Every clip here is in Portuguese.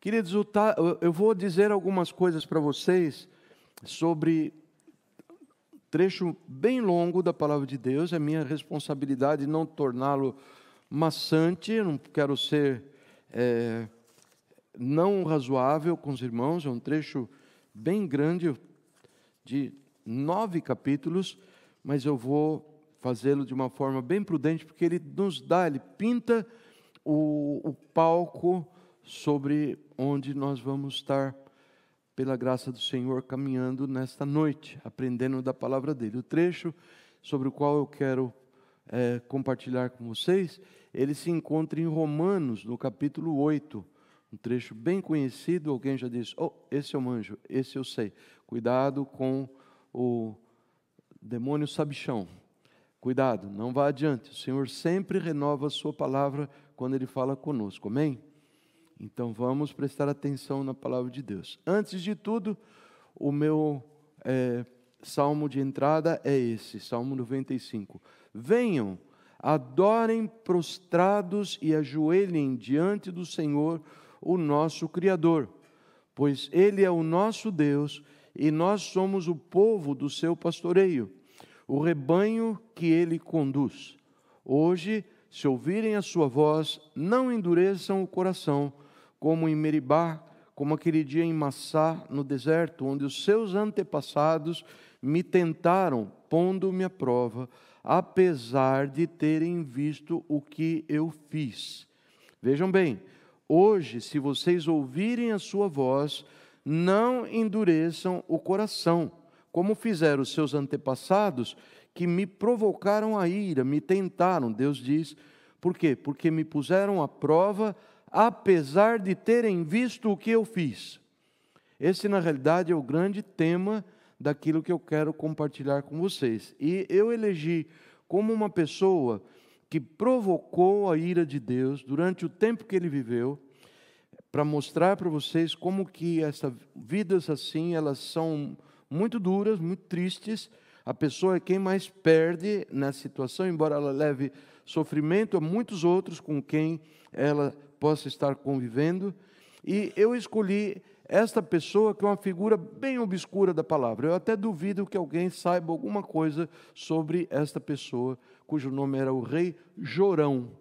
Queridos, eu vou dizer algumas coisas para vocês sobre trecho bem longo da Palavra de Deus. É minha responsabilidade não torná-lo maçante. Eu não quero ser não razoável com os irmãos. É um trecho bem grande, de 9 capítulos, mas eu vou fazê-lo de uma forma bem prudente, porque ele pinta o palco sobre onde nós vamos estar, pela graça do Senhor, caminhando nesta noite, aprendendo da palavra dele. O trecho sobre o qual eu quero compartilhar com vocês, ele se encontra em Romanos, no capítulo 8, um trecho bem conhecido. Alguém já disse: oh, esse eu manjo, esse eu sei. Cuidado com o demônio sabichão. Cuidado, não vá adiante. O Senhor sempre renova a sua palavra quando Ele fala conosco, amém? Então vamos prestar atenção na palavra de Deus. Antes de tudo, o meu salmo de entrada é esse, Salmo 95. Venham, adorem prostrados e ajoelhem diante do Senhor, o nosso Criador, pois Ele é o nosso Deus e nós somos o povo do seu pastoreio, o rebanho que Ele conduz. Hoje, se ouvirem a sua voz, não endureçam o coração, como em Meribá, como aquele dia em Massá, no deserto, onde os seus antepassados me tentaram, pondo-me à prova, apesar de terem visto o que eu fiz. Vejam bem, hoje, se vocês ouvirem a sua voz, não endureçam o coração, como fizeram os seus antepassados, que me provocaram a ira, me tentaram. Deus diz, por quê? Porque me puseram à prova, apesar de terem visto o que eu fiz. Esse, na realidade, é o grande tema daquilo que eu quero compartilhar com vocês. E eu elegi como uma pessoa que provocou a ira de Deus durante o tempo que ele viveu, para mostrar para vocês como que essas vidas assim, elas são muito duras, muito tristes. A pessoa é quem mais perde nessa situação, embora ela leve sofrimento a muitos outros com quem ela possa estar convivendo. E eu escolhi esta pessoa, que é uma figura bem obscura da palavra. Eu até duvido que alguém saiba alguma coisa sobre esta pessoa, cujo nome era o rei Jorão,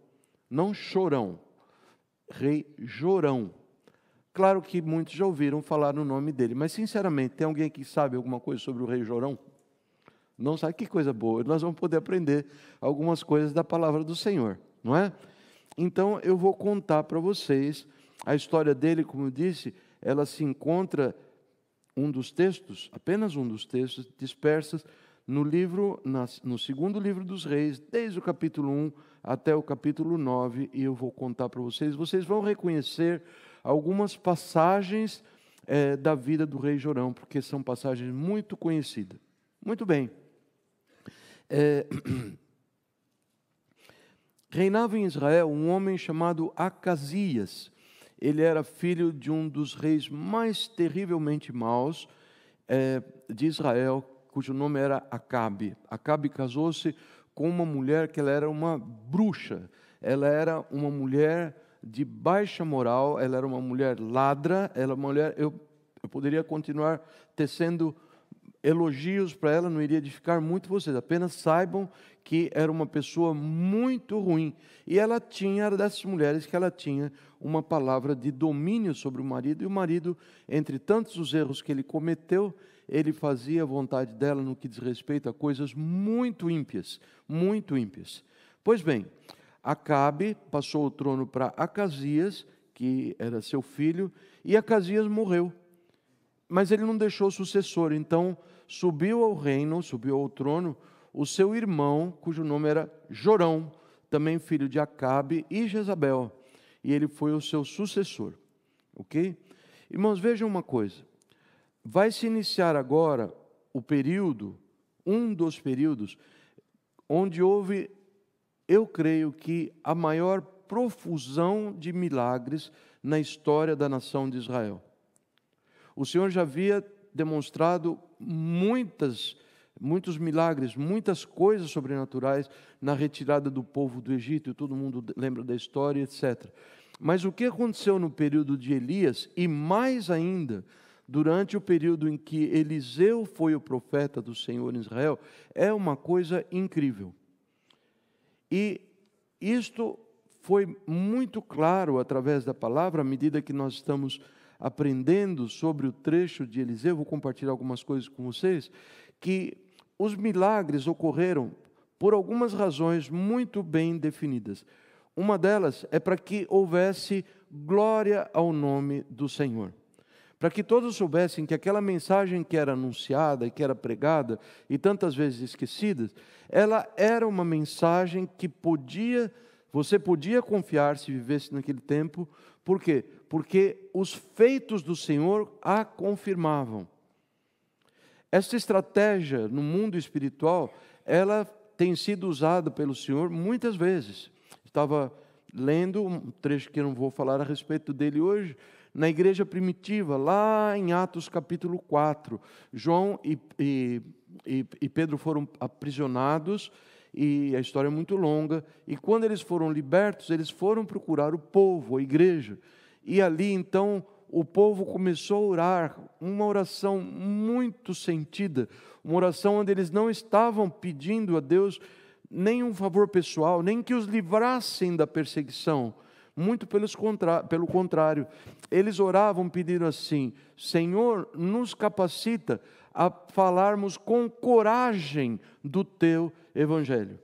não Chorão, rei Jorão. Claro que muitos já ouviram falar no nome dele, mas sinceramente, tem alguém que sabe alguma coisa sobre o rei Jorão? Não sabe? Que coisa boa, nós vamos poder aprender algumas coisas da palavra do Senhor, não é? Então eu vou contar para vocês a história dele. Como eu disse, ela se encontra, apenas um dos textos, dispersos no livro, no segundo livro dos Reis, desde o capítulo 1 até o capítulo 9, e eu vou contar para vocês. Vocês vão reconhecer algumas passagens da vida do rei Jorão, porque são passagens muito conhecidas. Muito bem. Reinava em Israel um homem chamado Acasias. Ele era filho de um dos reis mais terrivelmente maus de Israel, cujo nome era Acabe. Acabe casou-se com uma mulher que ela era uma bruxa. Ela era uma mulher de baixa moral, ela era uma mulher ladra, ela uma mulher, eu poderia continuar tecendo elogios para ela, não iria edificar muito vocês, apenas saibam que era uma pessoa muito ruim. E ela era dessas mulheres que ela tinha uma palavra de domínio sobre o marido, e o marido, entre tantos os erros que ele cometeu, ele fazia a vontade dela no que diz respeito a coisas muito ímpias, muito ímpias. Pois bem, Acabe passou o trono para Acasias, que era seu filho, e Acasias morreu. Mas ele não deixou sucessor, então subiu ao trono, o seu irmão, cujo nome era Jorão, também filho de Acabe e Jezabel, e ele foi o seu sucessor, ok? Irmãos, vejam uma coisa, vai se iniciar agora um dos períodos, onde houve, eu creio que a maior profusão de milagres na história da nação de Israel. O Senhor já havia demonstrado muitos milagres, muitas coisas sobrenaturais na retirada do povo do Egito, e todo mundo lembra da história, etc. Mas o que aconteceu no período de Elias, e mais ainda, durante o período em que Eliseu foi o profeta do Senhor em Israel, é uma coisa incrível. E isto foi muito claro através da palavra, à medida que nós estamos aprendendo sobre o trecho de Eliseu. Vou compartilhar algumas coisas com vocês, que os milagres ocorreram por algumas razões muito bem definidas. Uma delas é para que houvesse glória ao nome do Senhor. Para que todos soubessem que aquela mensagem que era anunciada e que era pregada, e tantas vezes esquecida, ela era uma mensagem que você podia confiar se vivesse naquele tempo. Por quê? Porque os feitos do Senhor a confirmavam. Esta estratégia no mundo espiritual, ela tem sido usada pelo Senhor muitas vezes. Estava lendo um trecho que eu não vou falar a respeito dele hoje, na igreja primitiva, lá em Atos capítulo 4. João e Pedro foram aprisionados, e a história é muito longa, e quando eles foram libertos, eles foram procurar o povo, a igreja, e ali então o povo começou a orar, uma oração muito sentida, uma oração onde eles não estavam pedindo a Deus nem um favor pessoal, nem que os livrassem da perseguição, muito pelo contrário, eles oravam pedindo assim: Senhor, nos capacita a falarmos com coragem do Teu Evangelho.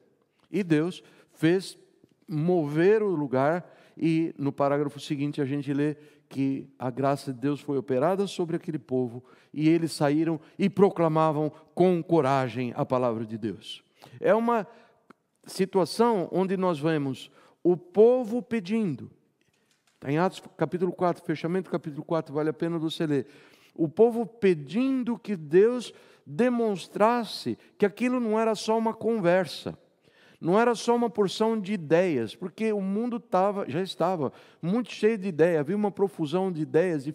E Deus fez mover o lugar, e no parágrafo seguinte a gente lê que a graça de Deus foi operada sobre aquele povo, e eles saíram e proclamavam com coragem a palavra de Deus. É uma situação onde nós vemos o povo pedindo. Está em Atos capítulo 4, fechamento do capítulo 4, vale a pena você ler. O povo pedindo que Deus demonstrasse que aquilo não era só uma conversa, não era só uma porção de ideias, porque o mundo já estava muito cheio de ideias, havia uma profusão de ideias de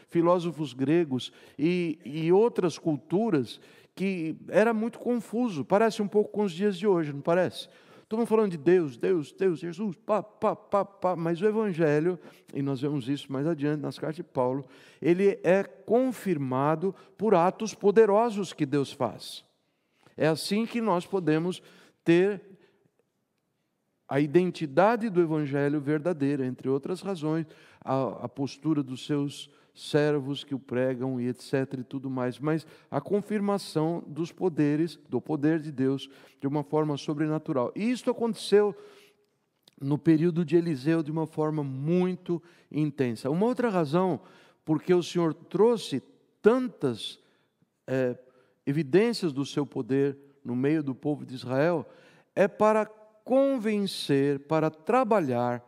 filósofos gregos e outras culturas, que era muito confuso. Parece um pouco com os dias de hoje, não parece? Todo mundo falando de Deus, Deus, Deus, Jesus, mas o Evangelho, e nós vemos isso mais adiante nas cartas de Paulo, ele é confirmado por atos poderosos que Deus faz. É assim que nós podemos ter a identidade do Evangelho verdadeira, entre outras razões, a postura dos seus servos que o pregam e etc. e tudo mais, mas a confirmação dos poderes, do poder de Deus, de uma forma sobrenatural. E isso aconteceu no período de Eliseu de uma forma muito intensa. Uma outra razão, porque o Senhor trouxe tantas evidências do seu poder no meio do povo de Israel, é para convencer, para trabalhar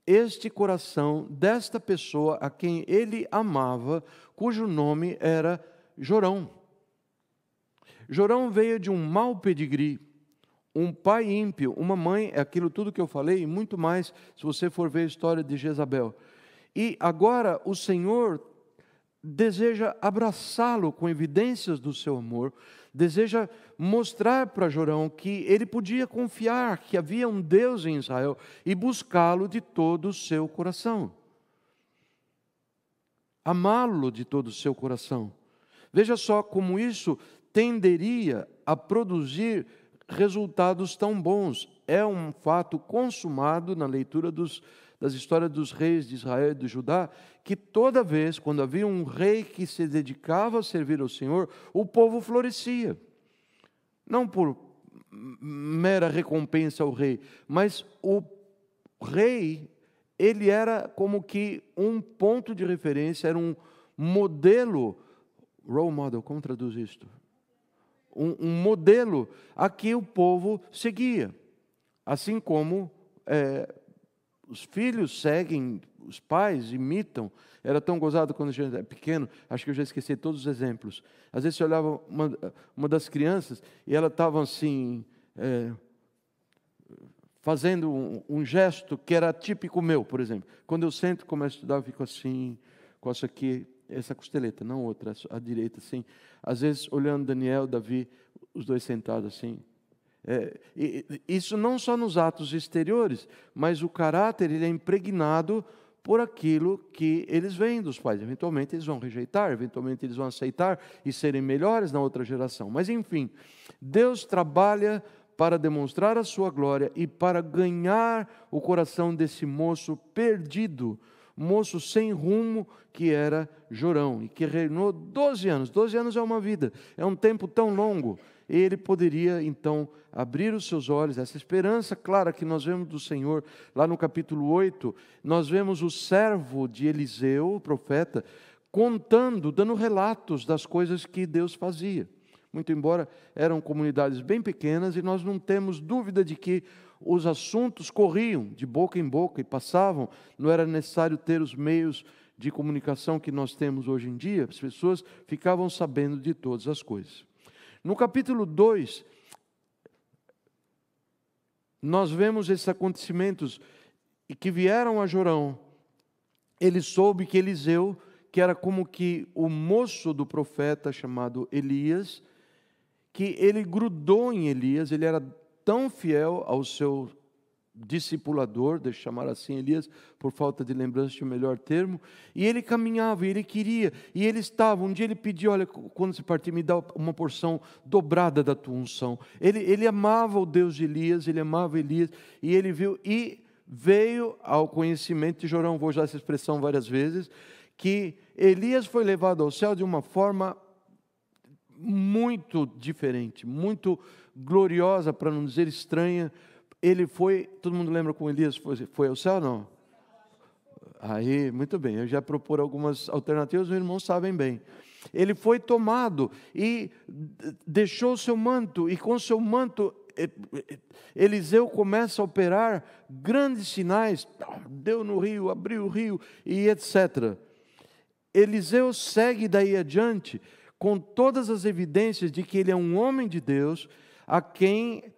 este coração desta pessoa a quem ele amava, cujo nome era Jorão. Jorão veio de um mau pedigree, um pai ímpio, uma mãe, é aquilo tudo que eu falei e muito mais, se você for ver a história de Jezabel. E agora o Senhor deseja abraçá-lo com evidências do seu amor, deseja mostrar para Jorão que ele podia confiar que havia um Deus em Israel e buscá-lo de todo o seu coração, amá-lo de todo o seu coração. Veja só como isso tenderia a produzir resultados tão bons. É um fato consumado na leitura das histórias dos reis de Israel e de Judá, que toda vez, quando havia um rei que se dedicava a servir ao Senhor, o povo florescia. Não por mera recompensa ao rei, mas o rei, ele era como que um ponto de referência, era um modelo, role model, como traduz isto? Um modelo a que o povo seguia. Assim como os filhos seguem, os pais imitam. Era tão gozado quando a gente é pequeno, acho que eu já esqueci todos os exemplos. Às vezes você olhava uma das crianças e ela estava assim, fazendo um gesto que era típico meu, por exemplo. Quando eu sento, começo a estudar, eu fico assim, com essa aqui, essa costeleta, não outra, a direita assim. Às vezes olhando Daniel, Davi, os dois sentados assim. Isso não só nos atos exteriores, mas o caráter ele é impregnado por aquilo que eles veem dos pais. Eventualmente eles vão rejeitar, eventualmente eles vão aceitar e serem melhores na outra geração. Mas enfim, Deus trabalha para demonstrar a sua glória e para ganhar o coração desse moço perdido, moço sem rumo, que era Jorão, e que reinou 12 anos. 12 anos é uma vida, é um tempo tão longo. Ele poderia, então, abrir os seus olhos, essa esperança clara que nós vemos do Senhor, lá no capítulo 8, nós vemos o servo de Eliseu, o profeta, contando, dando relatos das coisas que Deus fazia. Muito embora eram comunidades bem pequenas, e nós não temos dúvida de que os assuntos corriam de boca em boca e passavam, não era necessário ter os meios de comunicação que nós temos hoje em dia, as pessoas ficavam sabendo de todas as coisas. No capítulo 2, nós vemos esses acontecimentos que vieram a Jorão. Ele soube que Eliseu, que era como que o moço do profeta chamado Elias, que ele grudou em Elias, ele era tão fiel ao seu discipulador, deixa eu chamar assim Elias, por falta de lembrança de um melhor termo, e ele caminhava, e ele queria, e ele estava, um dia ele pediu, olha, quando se partir, me dá uma porção dobrada da tua unção. Ele amava o Deus de Elias, ele amava Elias, e ele viu, e veio ao conhecimento de Jorão, vou usar essa expressão várias vezes, que Elias foi levado ao céu de uma forma muito diferente, muito gloriosa, para não dizer estranha. Ele foi, todo mundo lembra como Elias foi ao céu, não? Aí, muito bem, eu já propor algumas alternativas, os irmãos sabem bem. Ele foi tomado e deixou o seu manto, e com o seu manto, Eliseu começa a operar grandes sinais, deu no rio, abriu o rio, e etc. Eliseu segue daí adiante, com todas as evidências de que ele é um homem de Deus, a quem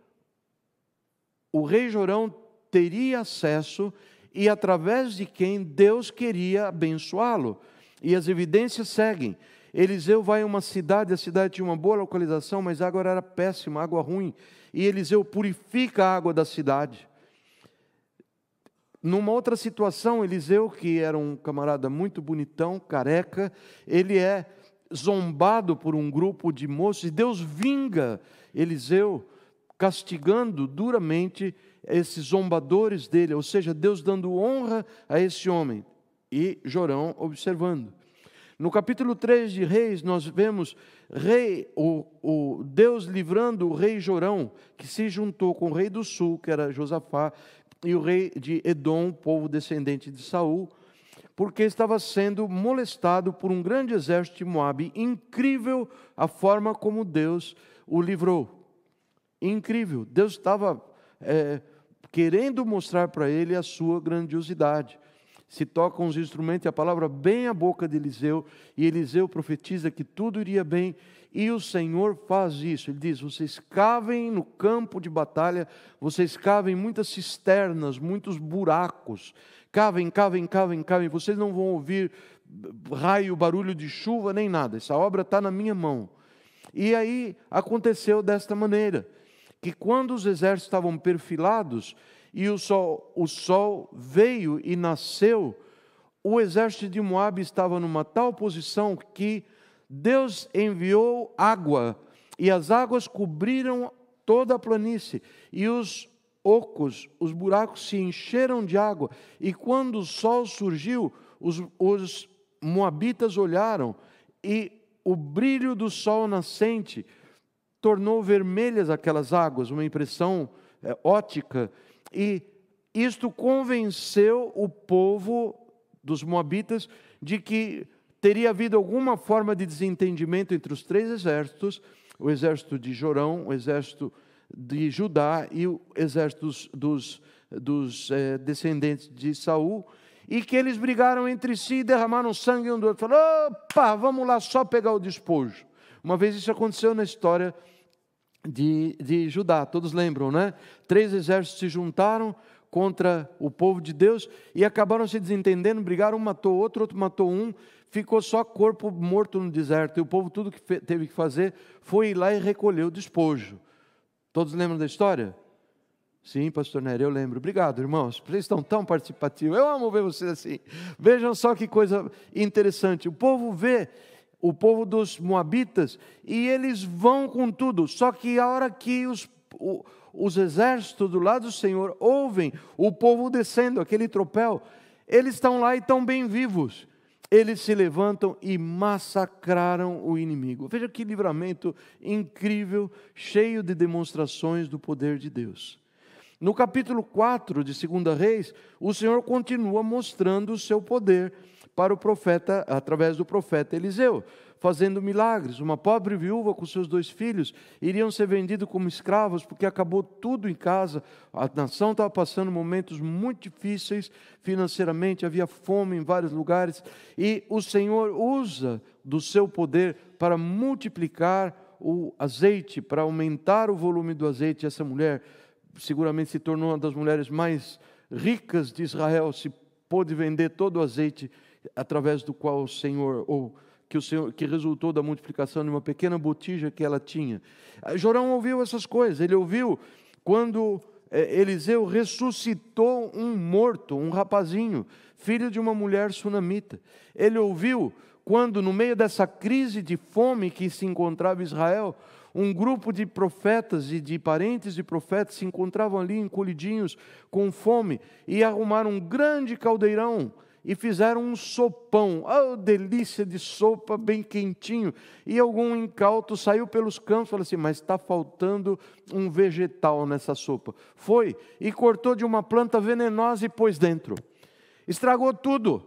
o rei Jorão teria acesso e através de quem Deus queria abençoá-lo. E as evidências seguem. Eliseu vai a uma cidade, a cidade tinha uma boa localização, mas a água era péssima, água ruim. E Eliseu purifica a água da cidade. Numa outra situação, Eliseu, que era um camarada muito bonitão, careca, ele é zombado por um grupo de moços, e Deus vinga Eliseu, castigando duramente esses zombadores dele, ou seja, Deus dando honra a esse homem, e Jorão observando. No capítulo 3 de Reis, nós vemos o Deus livrando o rei Jorão, que se juntou com o rei do sul, que era Josafá, e o rei de Edom, povo descendente de Saul, porque estava sendo molestado por um grande exército de Moabe. Incrível a forma como Deus o livrou. Incrível, Deus estava querendo mostrar para ele a sua grandiosidade. Se tocam os instrumentos e a palavra bem à boca de Eliseu, e Eliseu profetiza que tudo iria bem, e o Senhor faz isso. Ele diz, vocês cavem no campo de batalha, vocês cavem muitas cisternas, muitos buracos, cavem, cavem, cavem, cavem, vocês não vão ouvir raio, barulho de chuva, nem nada, essa obra está na minha mão. E aí aconteceu desta maneira, que quando os exércitos estavam perfilados, e o sol veio e nasceu, o exército de Moabe estava numa tal posição que Deus enviou água, e as águas cobriram toda a planície, e os ocos, os buracos se encheram de água, e quando o sol surgiu, os moabitas olharam, e o brilho do sol nascente tornou vermelhas aquelas águas, uma impressão ótica, e isto convenceu o povo dos moabitas de que teria havido alguma forma de desentendimento entre os três exércitos, o exército de Jorão, o exército de Judá e o exército dos descendentes de Saul, e que eles brigaram entre si e derramaram sangue um do outro. Falaram, opa, vamos lá só pegar o despojo. Uma vez isso aconteceu na história de Judá, todos lembram, né? 3 exércitos se juntaram contra o povo de Deus e acabaram se desentendendo, brigaram, um matou outro, outro matou um, ficou só corpo morto no deserto, e o povo tudo que teve que fazer foi ir lá e recolher o despojo. Todos lembram da história? Sim, pastor Nery, eu lembro. Obrigado, irmãos. Vocês estão tão participativos. Eu amo ver vocês assim. Vejam só que coisa interessante. O povo vê o povo dos Moabitas e eles vão com tudo. Só que a hora que os exércitos do lado do Senhor ouvem o povo descendo, aquele tropel, eles estão lá e estão bem vivos. Eles se levantam e massacraram o inimigo. Veja que livramento incrível, cheio de demonstrações do poder de Deus. No capítulo 4 de 2 Reis, o Senhor continua mostrando o seu poder para o profeta, através do profeta Eliseu, fazendo milagres. Uma pobre viúva com seus 2 filhos iriam ser vendidos como escravos, porque acabou tudo em casa. A nação estava passando momentos muito difíceis financeiramente, havia fome em vários lugares, e o Senhor usa do seu poder para multiplicar o azeite, para aumentar o volume do azeite. Essa mulher seguramente se tornou uma das mulheres mais ricas de Israel, se pôde vender todo o azeite através do qual o Senhor que resultou da multiplicação de uma pequena botija que ela tinha. Jorão ouviu essas coisas. Ele ouviu quando Eliseu ressuscitou um morto, um rapazinho, filho de uma mulher sunamita. Ele ouviu quando, no meio dessa crise de fome que se encontrava Israel, um grupo de profetas e de parentes de profetas se encontravam ali encolhidinhos com fome e arrumaram um grande caldeirão e fizeram um sopão. Oh, delícia de sopa, bem quentinho. E algum incauto saiu pelos campos e falou assim: mas está faltando um vegetal nessa sopa. Foi e cortou de uma planta venenosa e pôs dentro. Estragou tudo.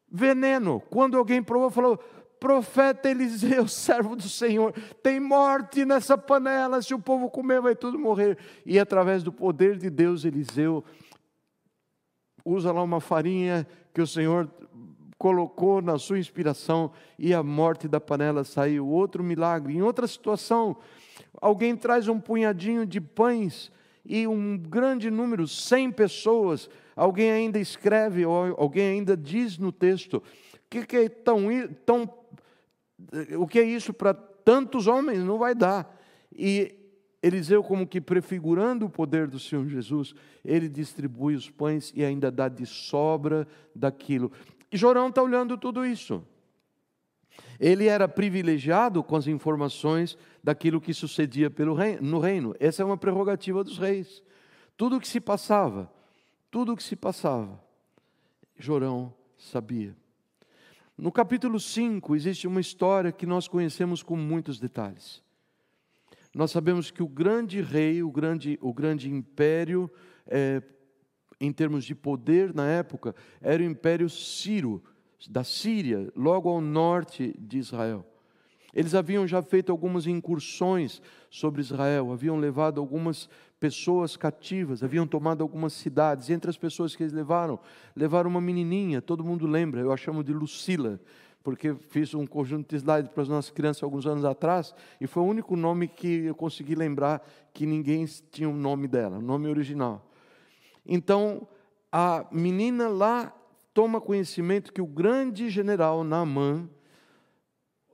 Veneno. Quando alguém provou, falou: profeta Eliseu, servo do Senhor, tem morte nessa panela, se o povo comer vai tudo morrer. E através do poder de Deus, Eliseu usa lá uma farinha que o Senhor colocou na sua inspiração e a morte da panela saiu. Outro milagre. Em outra situação, alguém traz um punhadinho de pães e um grande número, 100 pessoas, alguém ainda escreve, ou alguém ainda diz no texto, o que é isso para tantos homens? Não vai dar. E Eliseu, como que prefigurando o poder do Senhor Jesus, ele distribui os pães e ainda dá de sobra daquilo. E Jorão está olhando tudo isso. Ele era privilegiado com as informações daquilo que sucedia no reino. Essa é uma prerrogativa dos reis. Tudo o que se passava, Jorão sabia. No capítulo 5 existe uma história que nós conhecemos com muitos detalhes. Nós sabemos que o grande rei, o grande império, em termos de poder na época, era o Império Sírio, da Síria, logo ao norte de Israel. Eles haviam já feito algumas incursões sobre Israel, haviam levado algumas pessoas cativas, haviam tomado algumas cidades. E entre as pessoas que eles levaram uma menininha, todo mundo lembra, eu a chamo de Lucila, porque fiz um conjunto de slides para as nossas crianças alguns anos atrás, e foi o único nome que eu consegui lembrar que ninguém tinha o nome dela, o nome original. Então, a menina lá toma conhecimento que o grande general Naamã,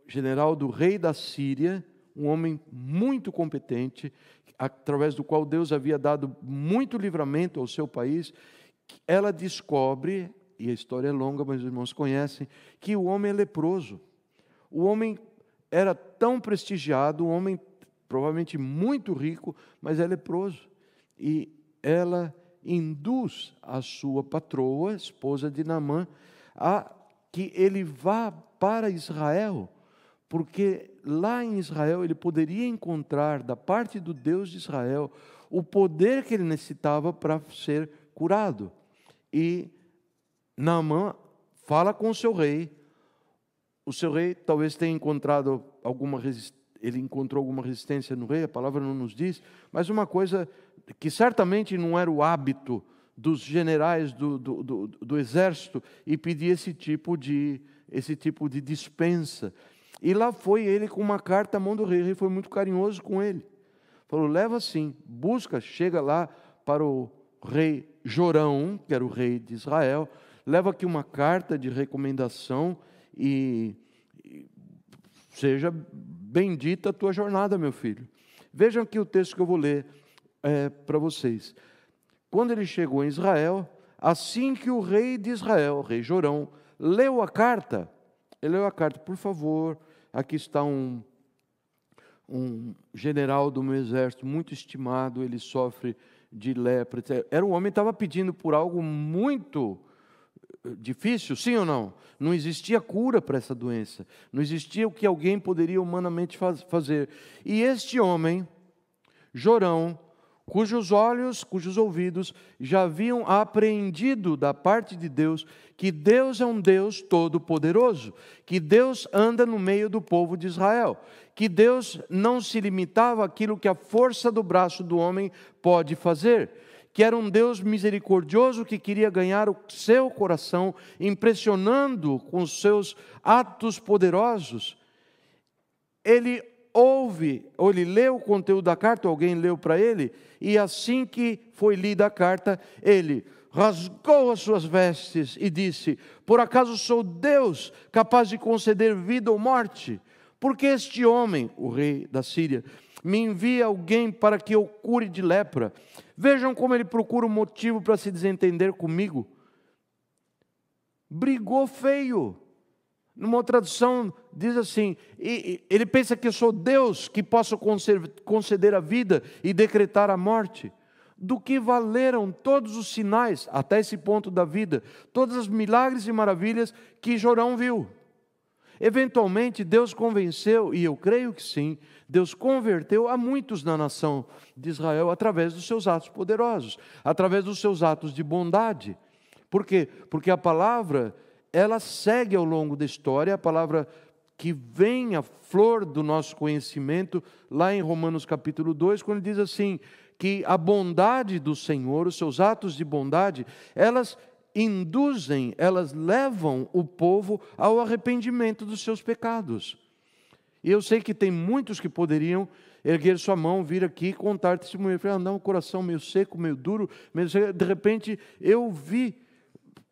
general do rei da Síria, um homem muito competente, através do qual Deus havia dado muito livramento ao seu país, ela descobre, e a história é longa, mas os irmãos conhecem, que o homem é leproso. O homem era tão prestigiado, um homem provavelmente muito rico, mas é leproso. E ela induz a sua patroa, esposa de Naamã, a que ele vá para Israel, porque lá em Israel ele poderia encontrar, da parte do Deus de Israel, o poder que ele necessitava para ser curado. E Naamã fala com o seu rei talvez tenha encontrado ele encontrou alguma resistência no rei, a palavra não nos diz, mas uma coisa que certamente não era o hábito dos generais do exército, e pedir esse tipo de dispensa. E lá foi ele com uma carta à mão do rei. O rei foi muito carinhoso com ele. Falou: leva sim, busca, chega lá para o rei Jorão, que era o rei de Israel, leva aqui uma carta de recomendação e seja bendita a tua jornada, meu filho. Vejam aqui o texto que eu vou ler para vocês. Quando ele chegou em Israel, assim que o rei de Israel, o rei Jorão, leu a carta, ele leu a carta, por favor, aqui está um general do meu exército, muito estimado, ele sofre de lepra. Era um homem que estava pedindo por algo muito difícil, sim ou não? Não existia cura para essa doença, não existia o que alguém poderia humanamente fazer. E este homem, Jorão, cujos olhos, cujos ouvidos já haviam apreendido da parte de Deus que Deus é um Deus todo-poderoso, que Deus anda no meio do povo de Israel, que Deus não se limitava àquilo que a força do braço do homem pode fazer, que era um Deus misericordioso que queria ganhar o seu coração, impressionando com os seus atos poderosos. Ele ouve, ou ele leu o conteúdo da carta, alguém leu para ele, e assim que foi lida a carta, ele rasgou as suas vestes e disse: por acaso sou Deus capaz de conceder vida ou morte? Porque este homem, o rei da Síria, me envia alguém para que eu cure de lepra. Vejam como ele procura um motivo para se desentender comigo. Brigou feio. Numa outra tradução diz assim, ele pensa que eu sou Deus que posso conceder a vida e decretar a morte. Do que valeram todos os sinais, até esse ponto da vida, todos os milagres e maravilhas que Jorão viu. Eventualmente Deus convenceu, e eu creio que sim, Deus converteu a muitos na nação de Israel através dos seus atos poderosos, através dos seus atos de bondade. Por quê? Porque a palavra, ela segue ao longo da história, a palavra que vem à flor do nosso conhecimento, lá em Romanos capítulo 2, quando diz assim, que a bondade do Senhor, os seus atos de bondade, elas induzem, elas levam o povo ao arrependimento dos seus pecados. E eu sei que tem muitos que poderiam erguer sua mão, vir aqui e contar testemunho. Falar, não, o coração meio seco, meio duro, meio seco. De repente eu vi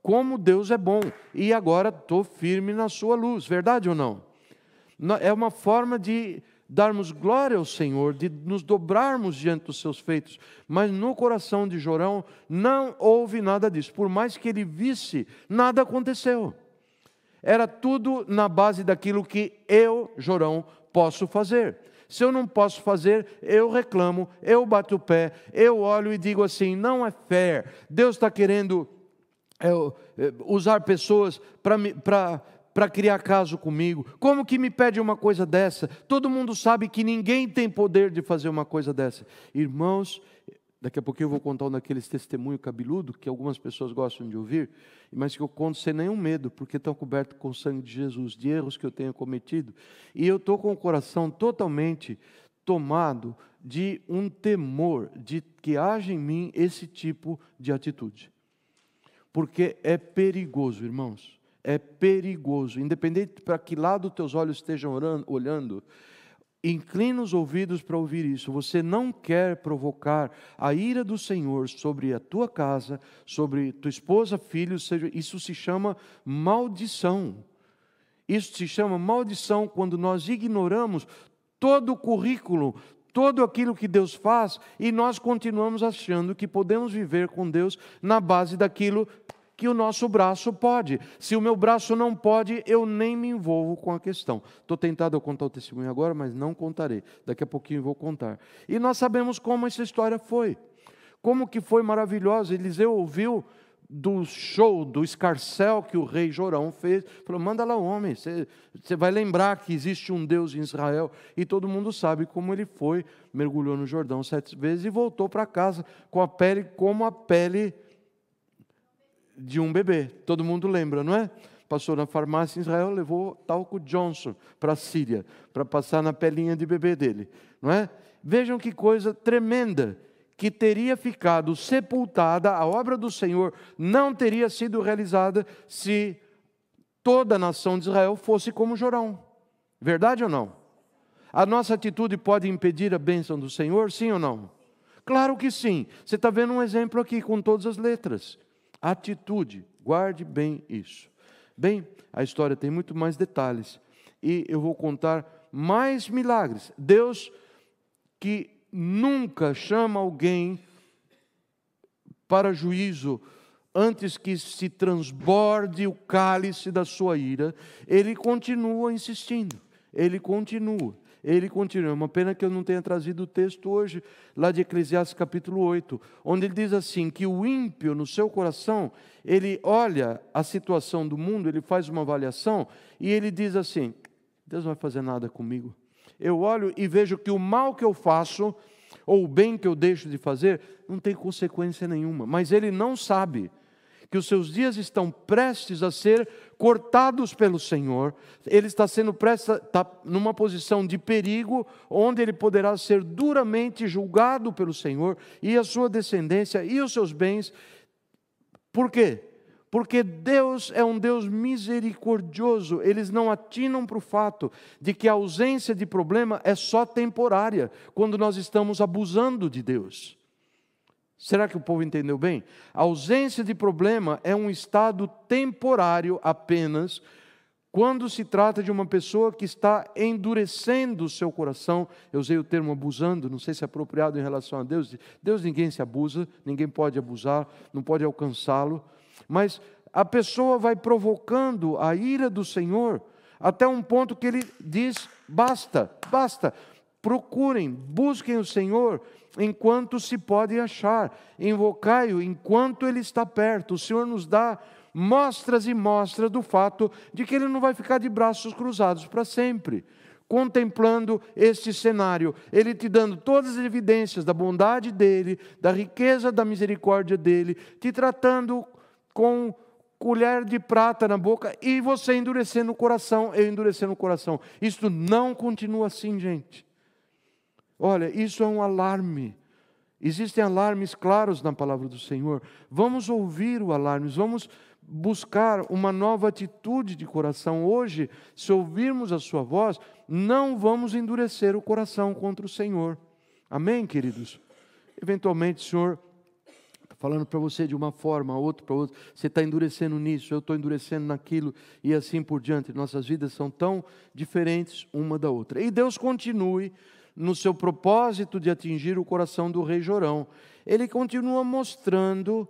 como Deus é bom, e agora estou firme na sua luz, verdade ou não? É uma forma de darmos glória ao Senhor, de nos dobrarmos diante dos seus feitos, mas no coração de Jorão não houve nada disso, por mais que ele visse, nada aconteceu. Era tudo na base daquilo que eu, Jorão, posso fazer. Se eu não posso fazer, eu reclamo, eu bato o pé, eu olho e digo assim, não é fair, Deus está querendo usar pessoas para criar caso comigo. Como que me pede uma coisa dessa? Todo mundo sabe que ninguém tem poder de fazer uma coisa dessa. Irmãos, daqui a pouquinho eu vou contar um daqueles testemunhos cabeludos que algumas pessoas gostam de ouvir, mas que eu conto sem nenhum medo, porque estão cobertos com o sangue de Jesus, de erros que eu tenho cometido. E eu estou com o coração totalmente tomado de um temor de que haja em mim esse tipo de atitude. Porque é perigoso, irmãos, é perigoso, independente para que lado teus olhos estejam olhando, inclina os ouvidos para ouvir isso. Você não quer provocar a ira do Senhor sobre a tua casa, sobre tua esposa, filhos, isso se chama maldição. Isso se chama maldição quando nós ignoramos todo o currículo, todo aquilo que Deus faz, e nós continuamos achando que podemos viver com Deus na base daquilo que o nosso braço pode. Se o meu braço não pode, eu nem me envolvo com a questão. Estou tentado a contar o testemunho agora, mas não contarei. Daqui a pouquinho vou contar. E nós sabemos como essa história foi. Como que foi maravilhosa. Eliseu ouviu do show, do escarcéu que o rei Jorão fez. Falou, manda lá o homem, você vai lembrar que existe um Deus em Israel. E todo mundo sabe como ele foi, mergulhou no Jordão 7 vezes e voltou para casa com a pele como a pele de um bebê. Todo mundo lembra, não é? Passou na farmácia em Israel, levou talco Johnson para a Síria, para passar na pelinha de bebê dele, não é? Vejam que coisa tremenda, que teria ficado sepultada, a obra do Senhor não teria sido realizada se toda a nação de Israel fosse como Jorão. Verdade ou não? A nossa atitude pode impedir a bênção do Senhor, sim ou não? Claro que sim. Você está vendo um exemplo aqui com todas as letras. Atitude, guarde bem isso. Bem, a história tem muito mais detalhes e eu vou contar mais milagres. Deus que nunca chama alguém para juízo antes que se transborde o cálice da sua ira. Ele continua insistindo, ele continua. É uma pena que eu não tenha trazido o texto hoje, lá de Eclesiastes capítulo 8, onde ele diz assim, que o ímpio no seu coração, ele olha a situação do mundo, ele faz uma avaliação, e ele diz assim, Deus não vai fazer nada comigo. Eu olho e vejo que o mal que eu faço, ou o bem que eu deixo de fazer, não tem consequência nenhuma. Mas ele não sabe que os seus dias estão prestes a ser cortados pelo Senhor. Ele está numa posição de perigo, onde ele poderá ser duramente julgado pelo Senhor, e a sua descendência, e os seus bens. Por quê? Porque Deus é um Deus misericordioso. Eles não atinam para o fato de que a ausência de problema é só temporária, quando nós estamos abusando de Deus. Será que o povo entendeu bem? A ausência de problema é um estado temporário apenas, quando se trata de uma pessoa que está endurecendo o seu coração. Eu usei o termo abusando, não sei se é apropriado em relação a Deus. Deus ninguém se abusa, ninguém pode abusar, não pode alcançá-lo. Mas a pessoa vai provocando a ira do Senhor até um ponto que ele diz, basta, basta. Procurem, busquem o Senhor enquanto se pode achar. Invocai-o enquanto Ele está perto. O Senhor nos dá mostras e mostras do fato de que Ele não vai ficar de braços cruzados para sempre. Contemplando este cenário, Ele te dando todas as evidências da bondade dEle, da riqueza da misericórdia dEle, te tratando com colher de prata na boca, e você endurecendo o coração, eu endurecendo o coração. Isto não continua assim, gente. Olha, isso é um alarme. Existem alarmes claros na palavra do Senhor. Vamos ouvir o alarme, vamos buscar uma nova atitude de coração. Hoje, se ouvirmos a sua voz, não vamos endurecer o coração contra o Senhor. Amém, queridos? Eventualmente, o Senhor está falando para você de uma forma, outro para outra. Você está endurecendo nisso, eu estou endurecendo naquilo, e assim por diante. Nossas vidas são tão diferentes uma da outra. E Deus continue no seu propósito de atingir o coração do rei Jorão. Ele continua mostrando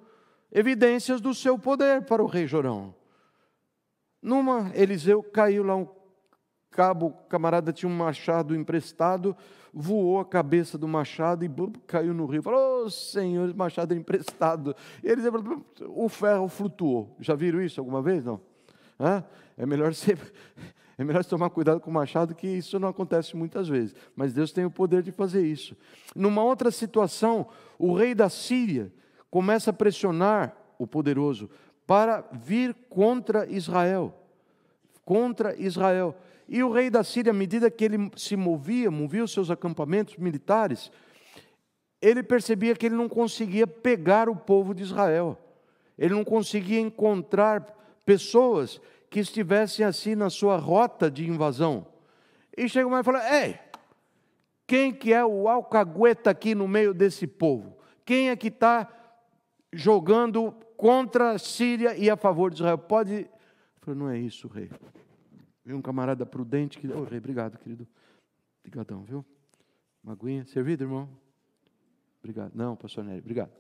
evidências do seu poder para o rei Jorão. Eliseu caiu lá um cabo, o camarada tinha um machado emprestado, voou a cabeça do machado e caiu no rio. Falou, Senhor, esse machado é emprestado. E Eliseu falou, o ferro flutuou. Já viram isso alguma vez? Não? É melhor você tomar cuidado com o machado, que isso não acontece muitas vezes. Mas Deus tem o poder de fazer isso. Numa outra situação, o rei da Síria começa a pressionar o poderoso para vir contra Israel. Contra Israel. E o rei da Síria, à medida que ele se movia os seus acampamentos militares, ele percebia que ele não conseguia pegar o povo de Israel. Ele não conseguia encontrar pessoas que estivessem assim na sua rota de invasão. E chega uma e fala, ei, quem que é o alcagueta aqui no meio desse povo? Quem é que está jogando contra a Síria e a favor de Israel? Pode... Falei, não é isso, rei. Viu um camarada prudente que... Rei, obrigado, querido. Obrigadão, viu? Uma aguinha. Servido, irmão? Obrigado. Não, pastor Nery, obrigado.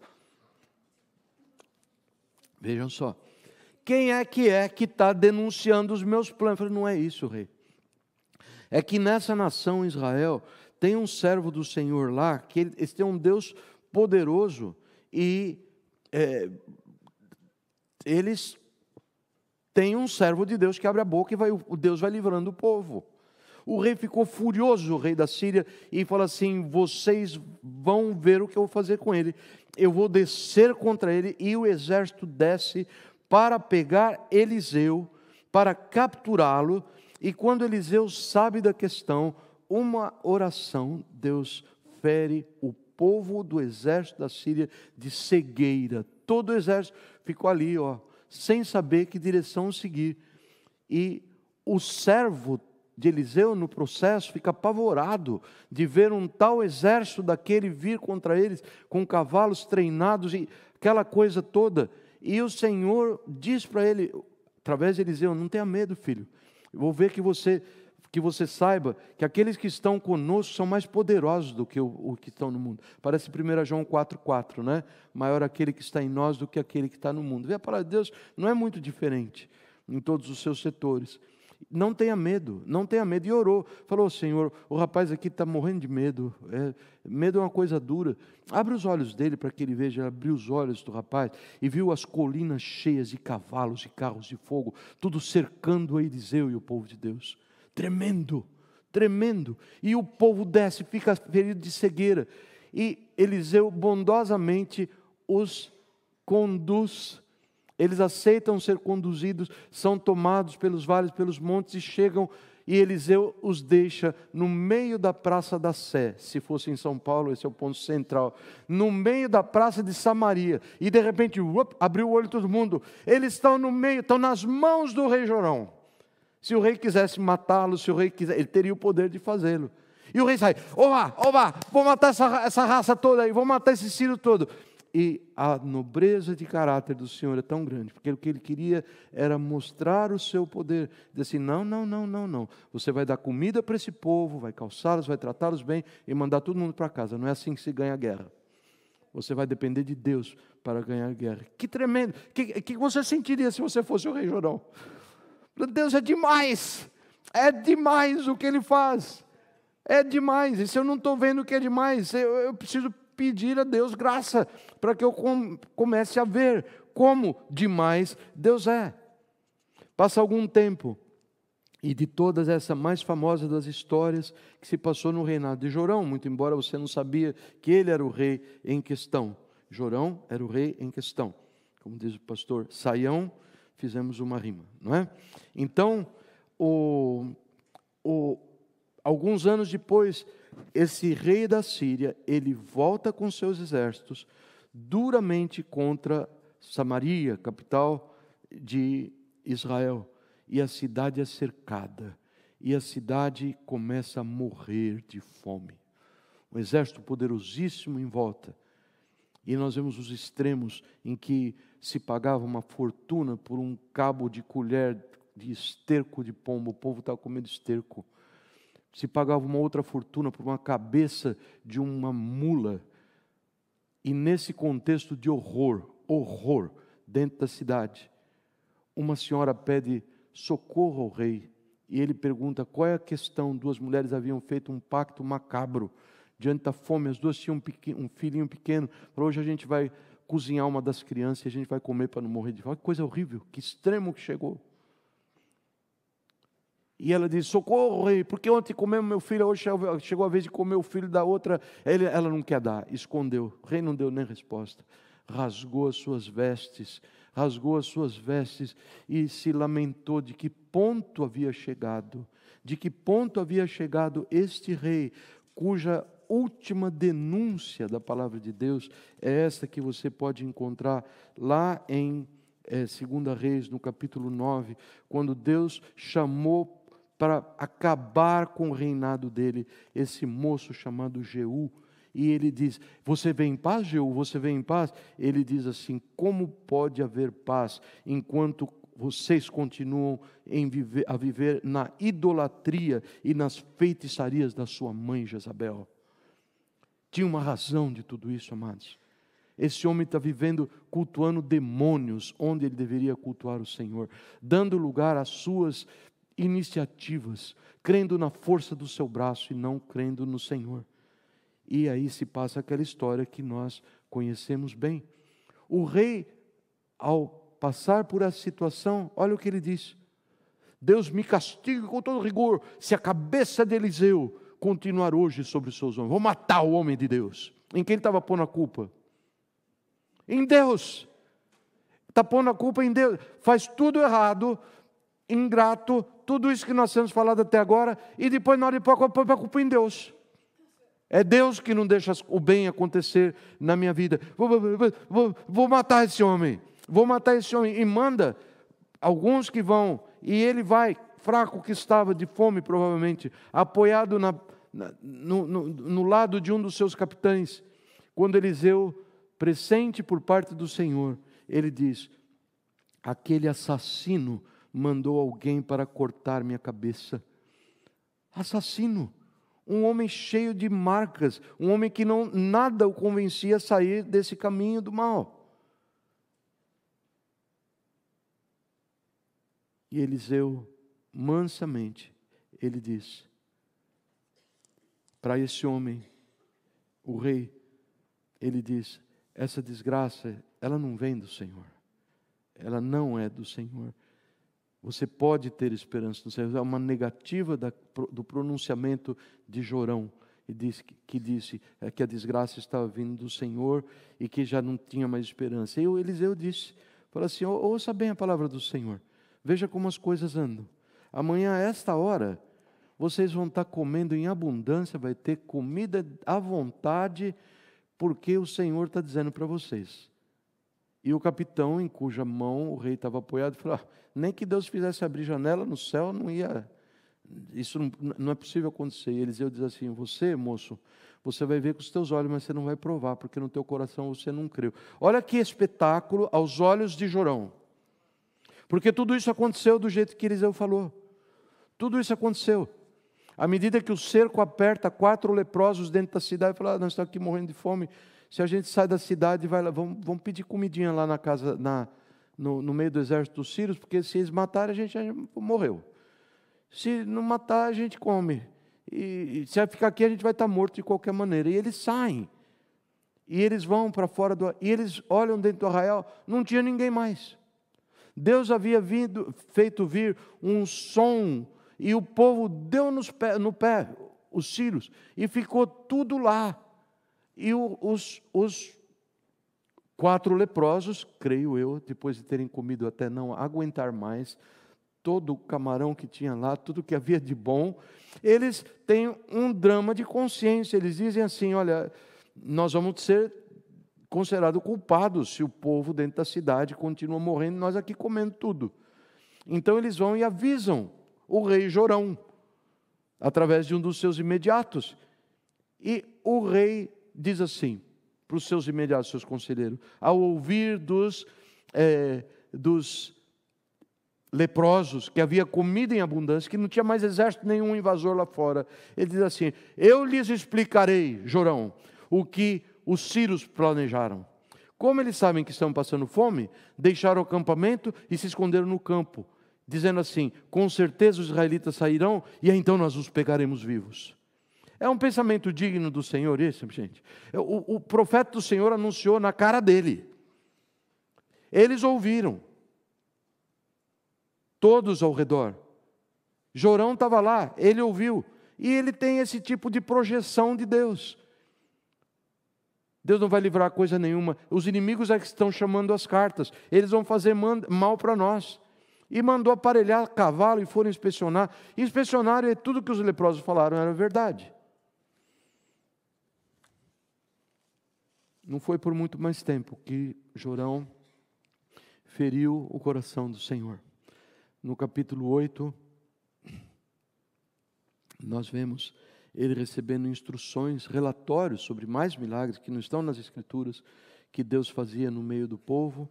Vejam só. Quem é que está denunciando os meus planos? Eu falei, não é isso, rei. É que nessa nação Israel tem um servo do Senhor lá, que eles têm um Deus poderoso, e eles têm um servo de Deus que abre a boca e o Deus vai livrando o povo. O rei ficou furioso, o rei da Síria, e falou assim, vocês vão ver o que eu vou fazer com ele. Eu vou descer contra ele, e o exército desce para pegar Eliseu, para capturá-lo. E quando Eliseu sabe da questão, uma oração, Deus fere o povo do exército da Síria de cegueira. Todo o exército ficou ali, sem saber que direção seguir. E o servo de Eliseu, no processo, fica apavorado de ver um tal exército daquele vir contra eles, com cavalos treinados e aquela coisa toda. E o Senhor diz para ele, através de Eliseu, não tenha medo, filho. Eu vou ver que que você saiba que aqueles que estão conosco são mais poderosos do que o que estão no mundo. Parece 1 João 4,4, né? Maior aquele que está em nós do que aquele que está no mundo. Vê, a palavra de Deus não é muito diferente em todos os seus setores. Não tenha medo, não tenha medo. E orou, falou: Senhor, o rapaz aqui está morrendo de medo. Medo é uma coisa dura. Abre os olhos dele para que ele veja. Abriu os olhos do rapaz e viu as colinas cheias de cavalos e carros de fogo, tudo cercando a Eliseu e o povo de Deus. Tremendo, tremendo. E o povo desce, fica ferido de cegueira. E Eliseu bondosamente os conduz. Eles aceitam ser conduzidos, são tomados pelos vales, pelos montes e chegam, e Eliseu os deixa no meio da Praça da Sé. Se fosse em São Paulo, esse é o ponto central. No meio da Praça de Samaria. E de repente, abriu o olho todo mundo. Eles estão no meio, estão nas mãos do rei Jorão. Se o rei quisesse matá-lo, se o rei quiser, ele teria o poder de fazê-lo. E o rei sai: oba, vou matar essa raça toda aí, vou matar esse sírio todo. E a nobreza de caráter do Senhor é tão grande, porque o que ele queria era mostrar o seu poder. Dizer assim: não. Você vai dar comida para esse povo, vai calçá-los, vai tratá-los bem e mandar todo mundo para casa. Não é assim que se ganha a guerra. Você vai depender de Deus para ganhar a guerra. Que tremendo! O que você sentiria se você fosse o rei Jorão? Deus, é demais! É demais o que ele faz! É demais! E se eu não estou vendo que é demais, eu preciso pedir a Deus graça, para que eu comece a ver como demais Deus é. Passa algum tempo, e de todas essa mais famosa das histórias que se passou no reinado de Jorão, muito embora você não sabia que ele era o rei em questão. Jorão era o rei em questão. Como diz o pastor Saião, fizemos uma rima, não é? Então, alguns anos depois, esse rei da Síria, ele volta com seus exércitos duramente contra Samaria, capital de Israel. E a cidade é cercada. E a cidade começa a morrer de fome. Um exército poderosíssimo em volta. E nós vemos os extremos em que se pagava uma fortuna por um cabo de colher de esterco de pombo. O povo estava comendo esterco. Se pagava uma outra fortuna por uma cabeça de uma mula. E nesse contexto de horror dentro da cidade, uma senhora pede socorro ao rei. E ele pergunta: qual é a questão? Duas mulheres haviam feito um pacto macabro. Diante da fome, as duas tinham um filhinho pequeno. Falou: hoje a gente vai cozinhar uma das crianças e a gente vai comer para não morrer de fome. Que coisa horrível, que extremo que chegou. E ela diz: socorro, rei, porque ontem comemos meu filho, hoje chegou a vez de comer o filho da outra. Ela não quer dar, escondeu. O rei não deu nem resposta. Rasgou as suas vestes e se lamentou de que ponto havia chegado. De que ponto havia chegado este rei, cuja última denúncia da palavra de Deus é essa que você pode encontrar lá em 2 Reis, no capítulo 9, quando Deus chamou para acabar com o reinado dele, esse moço chamado Jeú. E ele diz: você vem em paz, Jeú? Você vem em paz? Ele diz assim: como pode haver paz enquanto vocês continuam a viver na idolatria e nas feitiçarias da sua mãe Jezabel? Tinha uma razão de tudo isso, amados. Esse homem está vivendo, cultuando demônios, onde ele deveria cultuar o Senhor, dando lugar às suas iniciativas, crendo na força do seu braço e não crendo no Senhor. E aí se passa aquela história que nós conhecemos bem. O rei, ao passar por essa situação, olha o que ele diz: Deus me castigue com todo rigor, se a cabeça de Eliseu continuar hoje sobre os seus ombros. Vou matar o homem de Deus. Em quem ele estava pondo a culpa? Em Deus. Está pondo a culpa em Deus. Faz tudo errado, ingrato, tudo isso que nós temos falado até agora, e depois na hora de pôr a culpa em Deus. É Deus que não deixa o bem acontecer na minha vida. Vou matar esse homem. Vou matar esse homem. E manda alguns que vão. E ele vai, fraco que estava, de fome provavelmente, apoiado no lado de um dos seus capitães. Quando Eliseu, pressente por parte do Senhor, ele diz: aquele assassino mandou alguém para cortar minha cabeça. assassino, um homem cheio de marcas, um homem que nada o convencia a sair desse caminho do mal. E Eliseu, mansamente, ele diz para esse homem, o rei, ele diz: essa desgraça, ela não vem do Senhor, ela não é do Senhor. Você pode ter esperança no Senhor. É uma negativa do pronunciamento de Jorão, que disse que a desgraça estava vindo do Senhor e que já não tinha mais esperança. E o Eliseu disse, falou assim: ouça bem a palavra do Senhor, veja como as coisas andam. Amanhã, a esta hora, vocês vão estar comendo em abundância, vai ter comida à vontade, porque o Senhor está dizendo para vocês. E o capitão, em cuja mão o rei estava apoiado, falou: nem que Deus fizesse abrir janela no céu, não ia, isso não é possível acontecer. E Eliseu diz assim: você, moço, você vai ver com os teus olhos, mas você não vai provar, porque no teu coração você não creu. Olha que espetáculo aos olhos de Jorão, porque tudo isso aconteceu do jeito que Eliseu falou. Tudo isso aconteceu. À medida que o cerco aperta, 4 leprosos dentro da cidade falaram: nós estamos aqui morrendo de fome. Se a gente sai da cidade, vai lá, vamos pedir comidinha lá na casa, no meio do exército dos sírios, porque se eles matarem, a gente já morreu. Se não matar, a gente come. E se ficar aqui, a gente vai estar morto de qualquer maneira. E eles saem. E eles vão para fora e eles olham dentro do arraial, não tinha ninguém mais. Deus havia feito vir um som, e o povo deu no pé, os sírios, e ficou tudo lá. E os 4 leprosos, creio eu, depois de terem comido até não aguentar mais, todo o camarão que tinha lá, tudo que havia de bom, eles têm um drama de consciência. Eles dizem assim: olha, nós vamos ser considerados culpados se o povo dentro da cidade continua morrendo, nós aqui comendo tudo. Então eles vão e avisam o rei Jorão, através de um dos seus imediatos. E o rei diz assim para os seus imediatos, seus conselheiros, ao ouvir dos leprosos, que havia comida em abundância, que não tinha mais exército nenhum invasor lá fora, ele diz assim: eu lhes explicarei, Jorão, o que os sírios planejaram. Como eles sabem que estão passando fome, deixaram o acampamento e se esconderam no campo, dizendo assim: com certeza os israelitas sairão e então nós os pegaremos vivos. É um pensamento digno do Senhor esse, gente. O profeta do Senhor anunciou na cara dele. Eles ouviram. Todos ao redor. Jorão estava lá, ele ouviu. E ele tem esse tipo de projeção de Deus. Deus não vai livrar coisa nenhuma. Os inimigos é que estão chamando as cartas. Eles vão fazer mal para nós. E mandou aparelhar cavalo e foram inspecionar. E inspecionaram, e tudo que os leprosos falaram era verdade. Não foi por muito mais tempo que Jorão feriu o coração do Senhor. No capítulo 8, nós vemos ele recebendo instruções, relatórios sobre mais milagres que não estão nas Escrituras, que Deus fazia no meio do povo.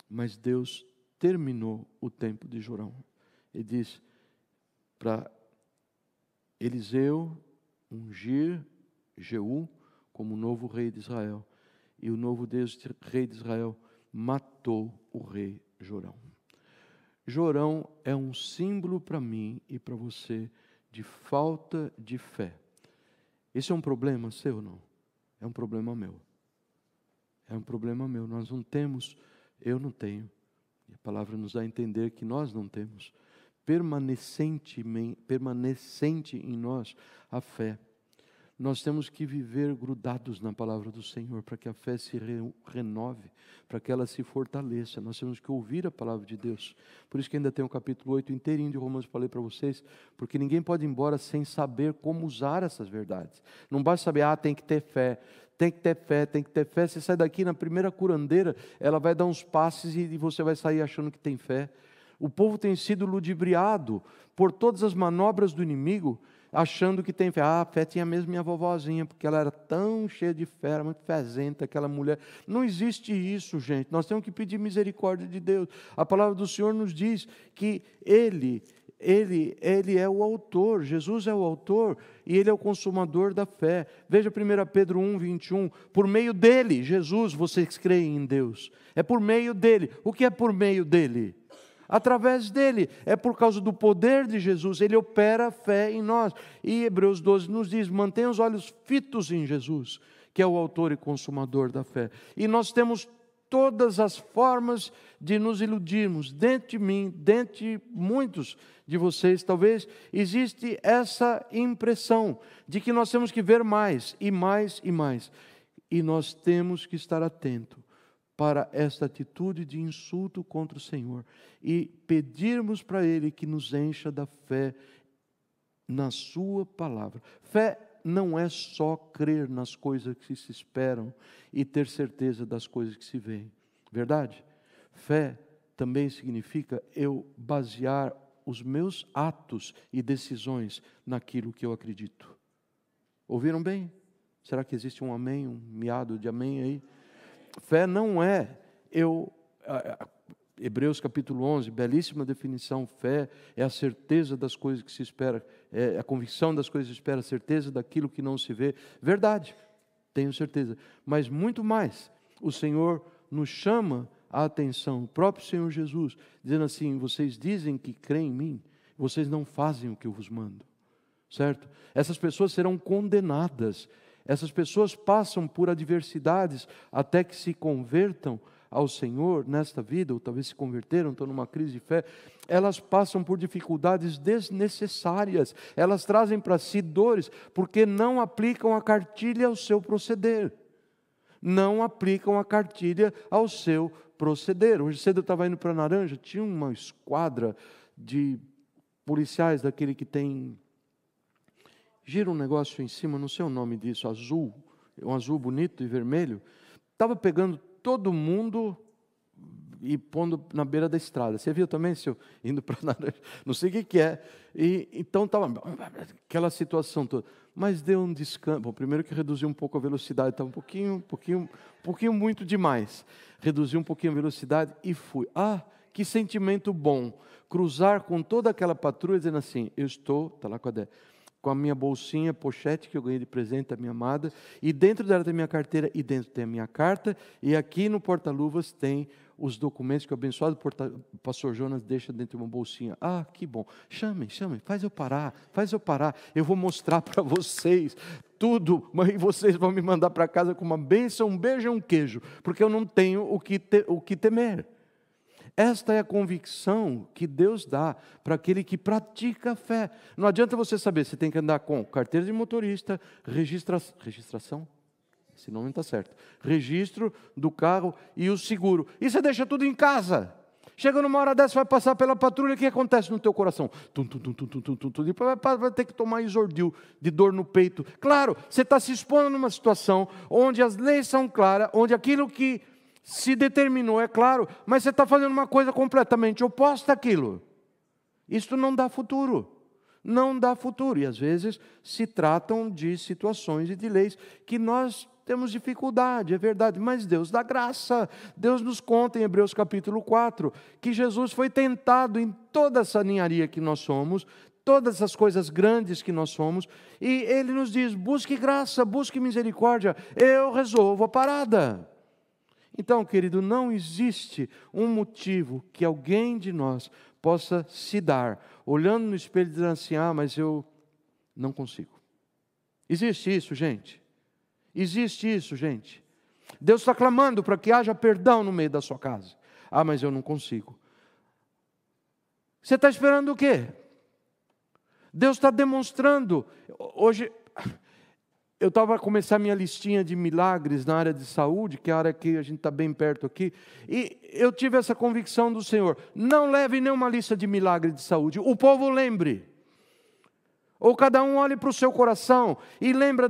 Mas Deus terminou o tempo de Jorão. Ele diz para Eliseu ungir Jeú como novo rei de Israel. E o novo rei de Israel matou o rei Jorão. Jorão é um símbolo para mim e para você de falta de fé. Esse é um problema seu ou não? É um problema meu. É um problema meu. Nós não temos, eu não tenho. E a palavra nos dá a entender que nós não temos permanecente em nós a fé. Nós temos que viver grudados na palavra do Senhor para que a fé se renove, para que ela se fortaleça. Nós temos que ouvir a palavra de Deus. Por isso que ainda tem o capítulo 8 inteirinho de Romanos para ler para vocês, porque ninguém pode ir embora sem saber como usar essas verdades. Não basta saber, tem que ter fé, tem que ter fé, tem que ter fé. Você sai daqui na primeira curandeira, ela vai dar uns passes e você vai sair achando que tem fé. O povo tem sido ludibriado por todas as manobras do inimigo, achando que tem fé. A fé tinha mesmo minha vovozinha, porque ela era tão cheia de fé, era muito fezenta, aquela mulher. Não existe isso, gente. Nós temos que pedir misericórdia de Deus. A palavra do Senhor nos diz que Ele Ele é o autor, Jesus é o autor e Ele é o consumador da fé. Veja 1 Pedro 1:21, por meio dele, Jesus, vocês creem em Deus. É por meio dele. O que é por meio dele? Através dele, é por causa do poder de Jesus, Ele opera a fé em nós. E Hebreus 12 nos diz, mantenha os olhos fitos em Jesus, que é o autor e consumador da fé. E nós temos todas as formas de nos iludirmos. Dentro de mim, dentro de muitos de vocês, talvez existe essa impressão de que nós temos que ver mais e mais e mais. E nós temos que estar atentos para esta atitude de insulto contra o Senhor e pedirmos para Ele que nos encha da fé na Sua palavra. Fé não é só crer nas coisas que se esperam e ter certeza das coisas que se veem. Verdade? Fé também significa eu basear os meus atos e decisões naquilo que eu acredito. Ouviram bem? Será que existe um amém, um miado de amém aí? Fé não é Hebreus capítulo 11, belíssima definição. Fé é a certeza das coisas que se espera, é a convicção das coisas que se espera, a certeza daquilo que não se vê. Verdade, tenho certeza. Mas muito mais, o Senhor nos chama a atenção, o próprio Senhor Jesus, dizendo assim, vocês dizem que creem em mim, vocês não fazem o que eu vos mando. Certo? Essas pessoas serão condenadas. Essas pessoas passam por adversidades até que se convertam ao Senhor nesta vida, ou talvez se converteram, estão numa crise de fé. Elas passam por dificuldades desnecessárias, elas trazem para si dores, porque não aplicam a cartilha ao seu proceder. Não aplicam a cartilha ao seu proceder. Hoje cedo eu estava indo para Naranja, tinha uma esquadra de policiais daquele que tem... gira um negócio em cima, não sei o nome disso, azul, um azul bonito e vermelho. Estava pegando todo mundo e pondo na beira da estrada. Você viu também, seu, indo para Naranja? Não sei o que é. E então estava aquela situação toda. Mas deu um descanso. Bom, primeiro que reduziu um pouco a velocidade, estava um pouquinho muito demais. Reduzi um pouquinho a velocidade e fui. Ah, que sentimento bom. Cruzar com toda aquela patrulha dizendo assim, eu estou, está lá com a Dé, com a minha bolsinha, pochete que eu ganhei de presente da minha amada, e dentro dela tem a minha carteira, e dentro tem a minha carta, e aqui no porta-luvas tem os documentos que o abençoado pastor Jonas deixa dentro de uma bolsinha. Ah, que bom. Chamem, faz eu parar, eu vou mostrar para vocês tudo, mas vocês vão me mandar para casa com uma bênção, um beijo e um queijo, porque eu não tenho o que temer. Esta é a convicção que Deus dá para aquele que pratica a fé. Não adianta você saber, você tem que andar com carteira de motorista, registração, esse nome não está certo, registro do carro e o seguro. E você deixa tudo em casa. Chega numa hora dessa, vai passar pela patrulha, o que acontece no teu coração? E vai ter que tomar isordil de dor no peito. Claro, você está se expondo numa situação onde as leis são claras, onde aquilo que se determinou, é claro, mas você está fazendo uma coisa completamente oposta àquilo. Isto não dá futuro. Não dá futuro. E às vezes se tratam de situações e de leis que nós temos dificuldade, é verdade, mas Deus dá graça. Deus nos conta em Hebreus capítulo 4 que Jesus foi tentado em toda essa ninharia que nós somos, todas essas coisas grandes que nós somos, e Ele nos diz, busque graça, busque misericórdia, eu resolvo a parada. Então, querido, não existe um motivo que alguém de nós possa se dar, olhando no espelho e dizendo assim, mas eu não consigo. Existe isso, gente? Existe isso, gente? Deus está clamando para que haja perdão no meio da sua casa. Mas eu não consigo. Você está esperando o quê? Deus está demonstrando. Hoje... eu estava a começar a minha listinha de milagres na área de saúde, que é a área que a gente está bem perto aqui, e eu tive essa convicção do Senhor, não leve nenhuma lista de milagres de saúde, o povo lembre, ou cada um olhe para o seu coração, e lembra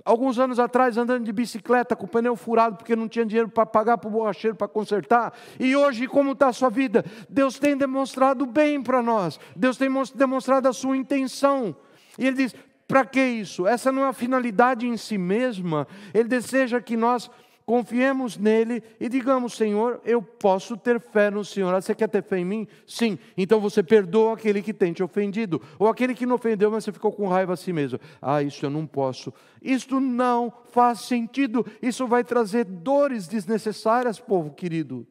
alguns anos atrás, andando de bicicleta com o pneu furado, porque não tinha dinheiro para pagar para o borracheiro para consertar, e hoje como está a sua vida? Deus tem demonstrado bem para nós, Deus tem demonstrado a sua intenção, e Ele diz, para que isso? Essa não é a finalidade em si mesma. Ele deseja que nós confiemos nele e digamos: Senhor, eu posso ter fé no Senhor. Você quer ter fé em mim? Sim. Então você perdoa aquele que tem te ofendido, ou aquele que não ofendeu, mas você ficou com raiva a si mesmo. Isso eu não posso. Isto não faz sentido. Isso vai trazer dores desnecessárias, povo querido.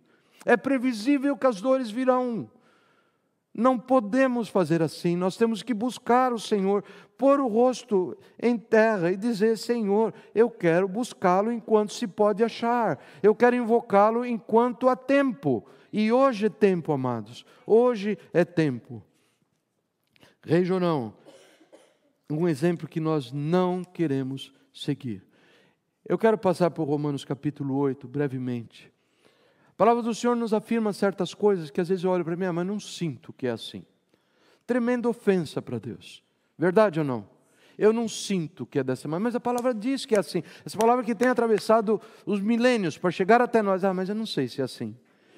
É previsível que as dores virão. Não podemos fazer assim. Nós temos que buscar o Senhor, pôr o rosto em terra e dizer: Senhor, eu quero buscá-lo enquanto se pode achar. Eu quero invocá-lo enquanto há tempo. E hoje é tempo, amados. Hoje é tempo. Rei Jorão, um exemplo que nós não queremos seguir. Eu quero passar por Romanos capítulo 8, brevemente. A palavra do Senhor nos afirma certas coisas que às vezes eu olho para mim, mas não sinto que é assim. Tremenda ofensa para Deus. Verdade ou não? Eu não sinto que é dessa maneira, mas a palavra diz que é assim. Essa palavra que tem atravessado os milênios para chegar até nós. Mas eu não sei se é assim.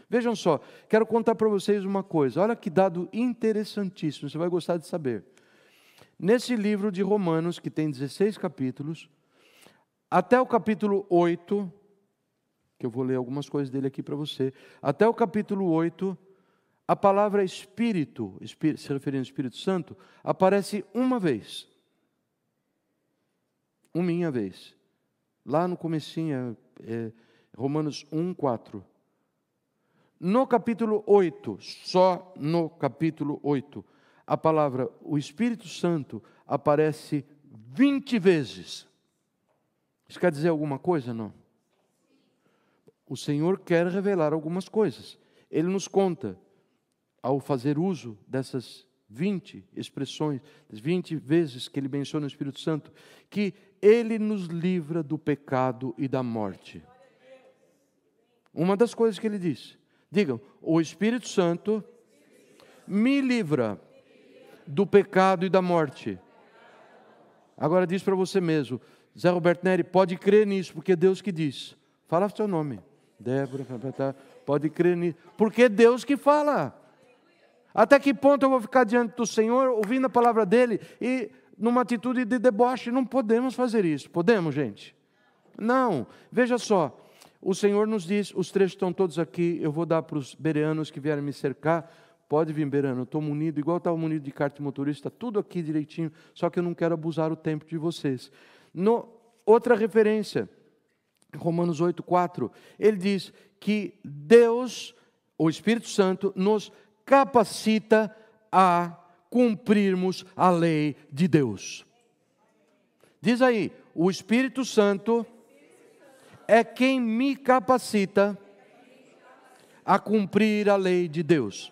Vejam só, quero contar para vocês uma coisa. Olha que dado interessantíssimo, você vai gostar de saber. Nesse livro de Romanos, que tem 16 capítulos, até o capítulo 8... que eu vou ler algumas coisas dele aqui para você. Até o capítulo 8, a palavra Espírito, se referindo ao Espírito Santo, aparece uma vez. Uma vez. Lá no comecinho, Romanos 1, 4. No capítulo 8, só no capítulo 8, a palavra, o Espírito Santo, aparece 20 vezes. Isso quer dizer alguma coisa, não? O Senhor quer revelar algumas coisas. Ele nos conta, ao fazer uso dessas 20 expressões, 20 vezes que Ele menciona o Espírito Santo, que Ele nos livra do pecado e da morte. Uma das coisas que Ele diz, digam: o Espírito Santo me livra do pecado e da morte. Agora diz para você mesmo: Zé Roberto Neri, pode crer nisso, porque é Deus que diz. Fala o seu nome. Débora, pode crer nisso, porque é Deus que fala. Até que ponto eu vou ficar diante do Senhor, ouvindo a palavra dEle, e numa atitude de deboche? Não podemos fazer isso. Podemos, gente? Não. Veja só, o Senhor nos diz, os trechos estão todos aqui, eu vou dar para os bereanos que vierem me cercar. Pode vir, bereano, eu estou munido, igual eu estava munido de carta de motorista, tudo aqui direitinho, só que eu não quero abusar o tempo de vocês. Outra referência, Romanos 8, 4, ele diz que Deus, o Espírito Santo, nos capacita a cumprirmos a lei de Deus. Diz aí, o Espírito Santo é quem me capacita a cumprir a lei de Deus.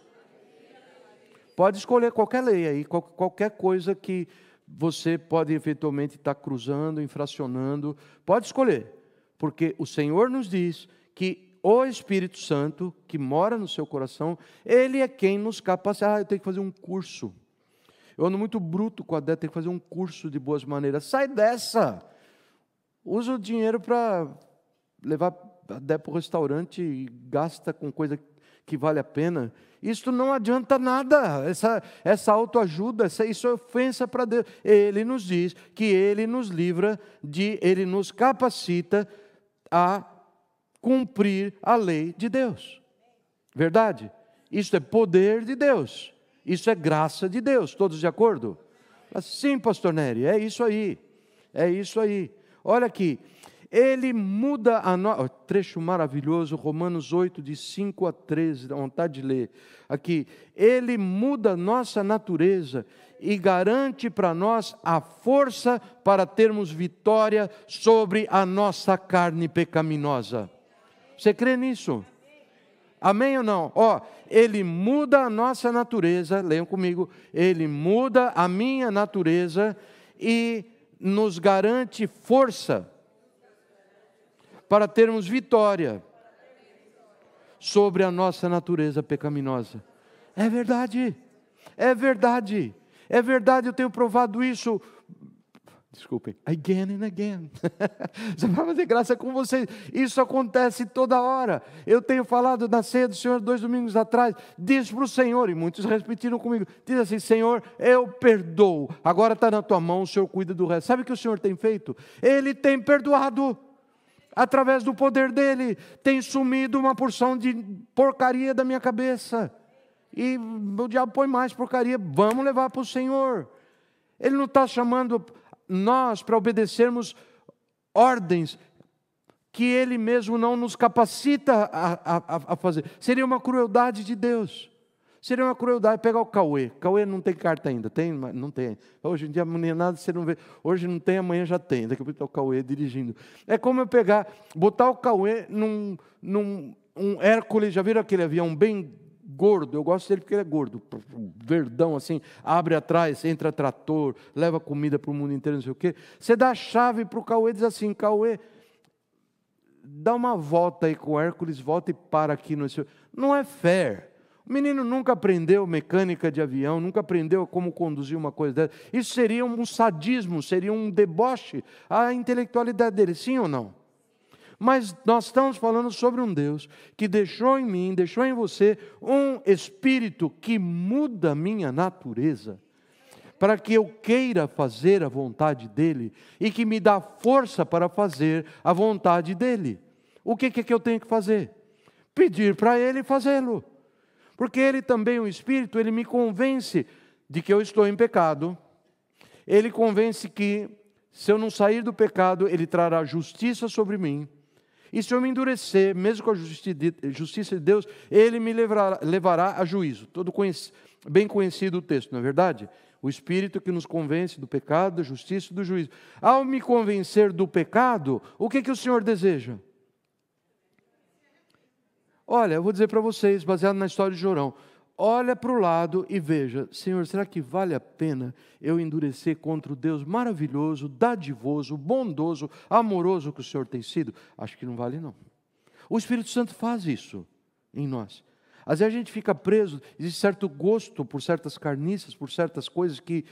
Pode escolher qualquer lei aí, qualquer coisa que você pode eventualmente estar cruzando, infracionando, pode escolher. Porque o Senhor nos diz que o Espírito Santo, que mora no seu coração, Ele é quem nos capacita. Eu tenho que fazer um curso. Eu ando muito bruto com a Dé, tenho que fazer um curso de boas maneiras. Sai dessa! Usa o dinheiro para levar a Dé para o restaurante e gasta com coisa que vale a pena. Isso não adianta nada. Essa autoajuda, isso é ofensa para Deus. Ele nos diz que Ele nos livra, Ele nos capacita a cumprir a lei de Deus. Verdade? Isso é poder de Deus. Isso é graça de Deus. Todos de acordo? Sim, pastor Nery, é isso aí. É isso aí. Olha aqui. Ele muda trecho maravilhoso, Romanos 8, de 5 a 13, dá vontade de ler. Aqui, Ele muda nossa natureza e garante para nós a força para termos vitória sobre a nossa carne pecaminosa. Você crê nisso? Amém ou não? Ele muda a nossa natureza, leiam comigo, Ele muda a minha natureza e nos garante força para termos vitória sobre a nossa natureza pecaminosa. É verdade, é verdade, é verdade, eu tenho provado isso, desculpem, again and again. Você vai fazer graça com vocês, isso acontece toda hora. Eu tenho falado na ceia do Senhor 2 domingos atrás, diz para o Senhor, e muitos repetiram comigo, diz assim: Senhor, eu perdoo, agora está na tua mão, o Senhor cuida do resto. Sabe o que o Senhor tem feito? Ele tem perdoado. através do poder dele, tem sumido uma porção de porcaria da minha cabeça. E o diabo põe mais porcaria, vamos levar para o Senhor. Ele não está chamando nós para obedecermos ordens que Ele mesmo não nos capacita a fazer. Seria uma crueldade de Deus. Seria uma crueldade pegar o Cauê. Cauê não tem carta ainda, tem? Não tem. Hoje em dia, nada você não vê. Hoje não tem, amanhã já tem. Daqui a pouco está o Cauê dirigindo. É como eu botar o Cauê num Hércules. Já viram aquele avião bem gordo? Eu gosto dele porque ele é gordo, verdão assim, abre atrás, entra trator, leva comida para o mundo inteiro, não sei o quê. Você dá a chave para o Cauê e diz assim: Cauê, dá uma volta aí com o Hércules, volta e para aqui no seu. Não é fair. O menino nunca aprendeu mecânica de avião, nunca aprendeu como conduzir uma coisa dessa. Isso seria um sadismo, seria um deboche à intelectualidade dele, sim ou não? Mas nós estamos falando sobre um Deus que deixou em mim, deixou em você um espírito que muda a minha natureza, para que eu queira fazer a vontade dEle e que me dá força para fazer a vontade dEle. O que é que eu tenho que fazer? Pedir para Ele fazê-lo. Porque Ele também, o Espírito, Ele me convence de que eu estou em pecado. Ele convence que se eu não sair do pecado, Ele trará justiça sobre mim. E se eu me endurecer, mesmo com a justiça de Deus, Ele me levará a juízo. Bem conhecido o texto, não é verdade? O Espírito que nos convence do pecado, da justiça e do juízo. Ao me convencer do pecado, o que o Senhor deseja? Olha, eu vou dizer para vocês, baseado na história de Jorão, olha para o lado e veja: Senhor, será que vale a pena eu endurecer contra o Deus maravilhoso, dadivoso, bondoso, amoroso que o Senhor tem sido? Acho que não vale não. O Espírito Santo faz isso em nós. Às vezes a gente fica preso, existe certo gosto por certas carniças, por certas coisas que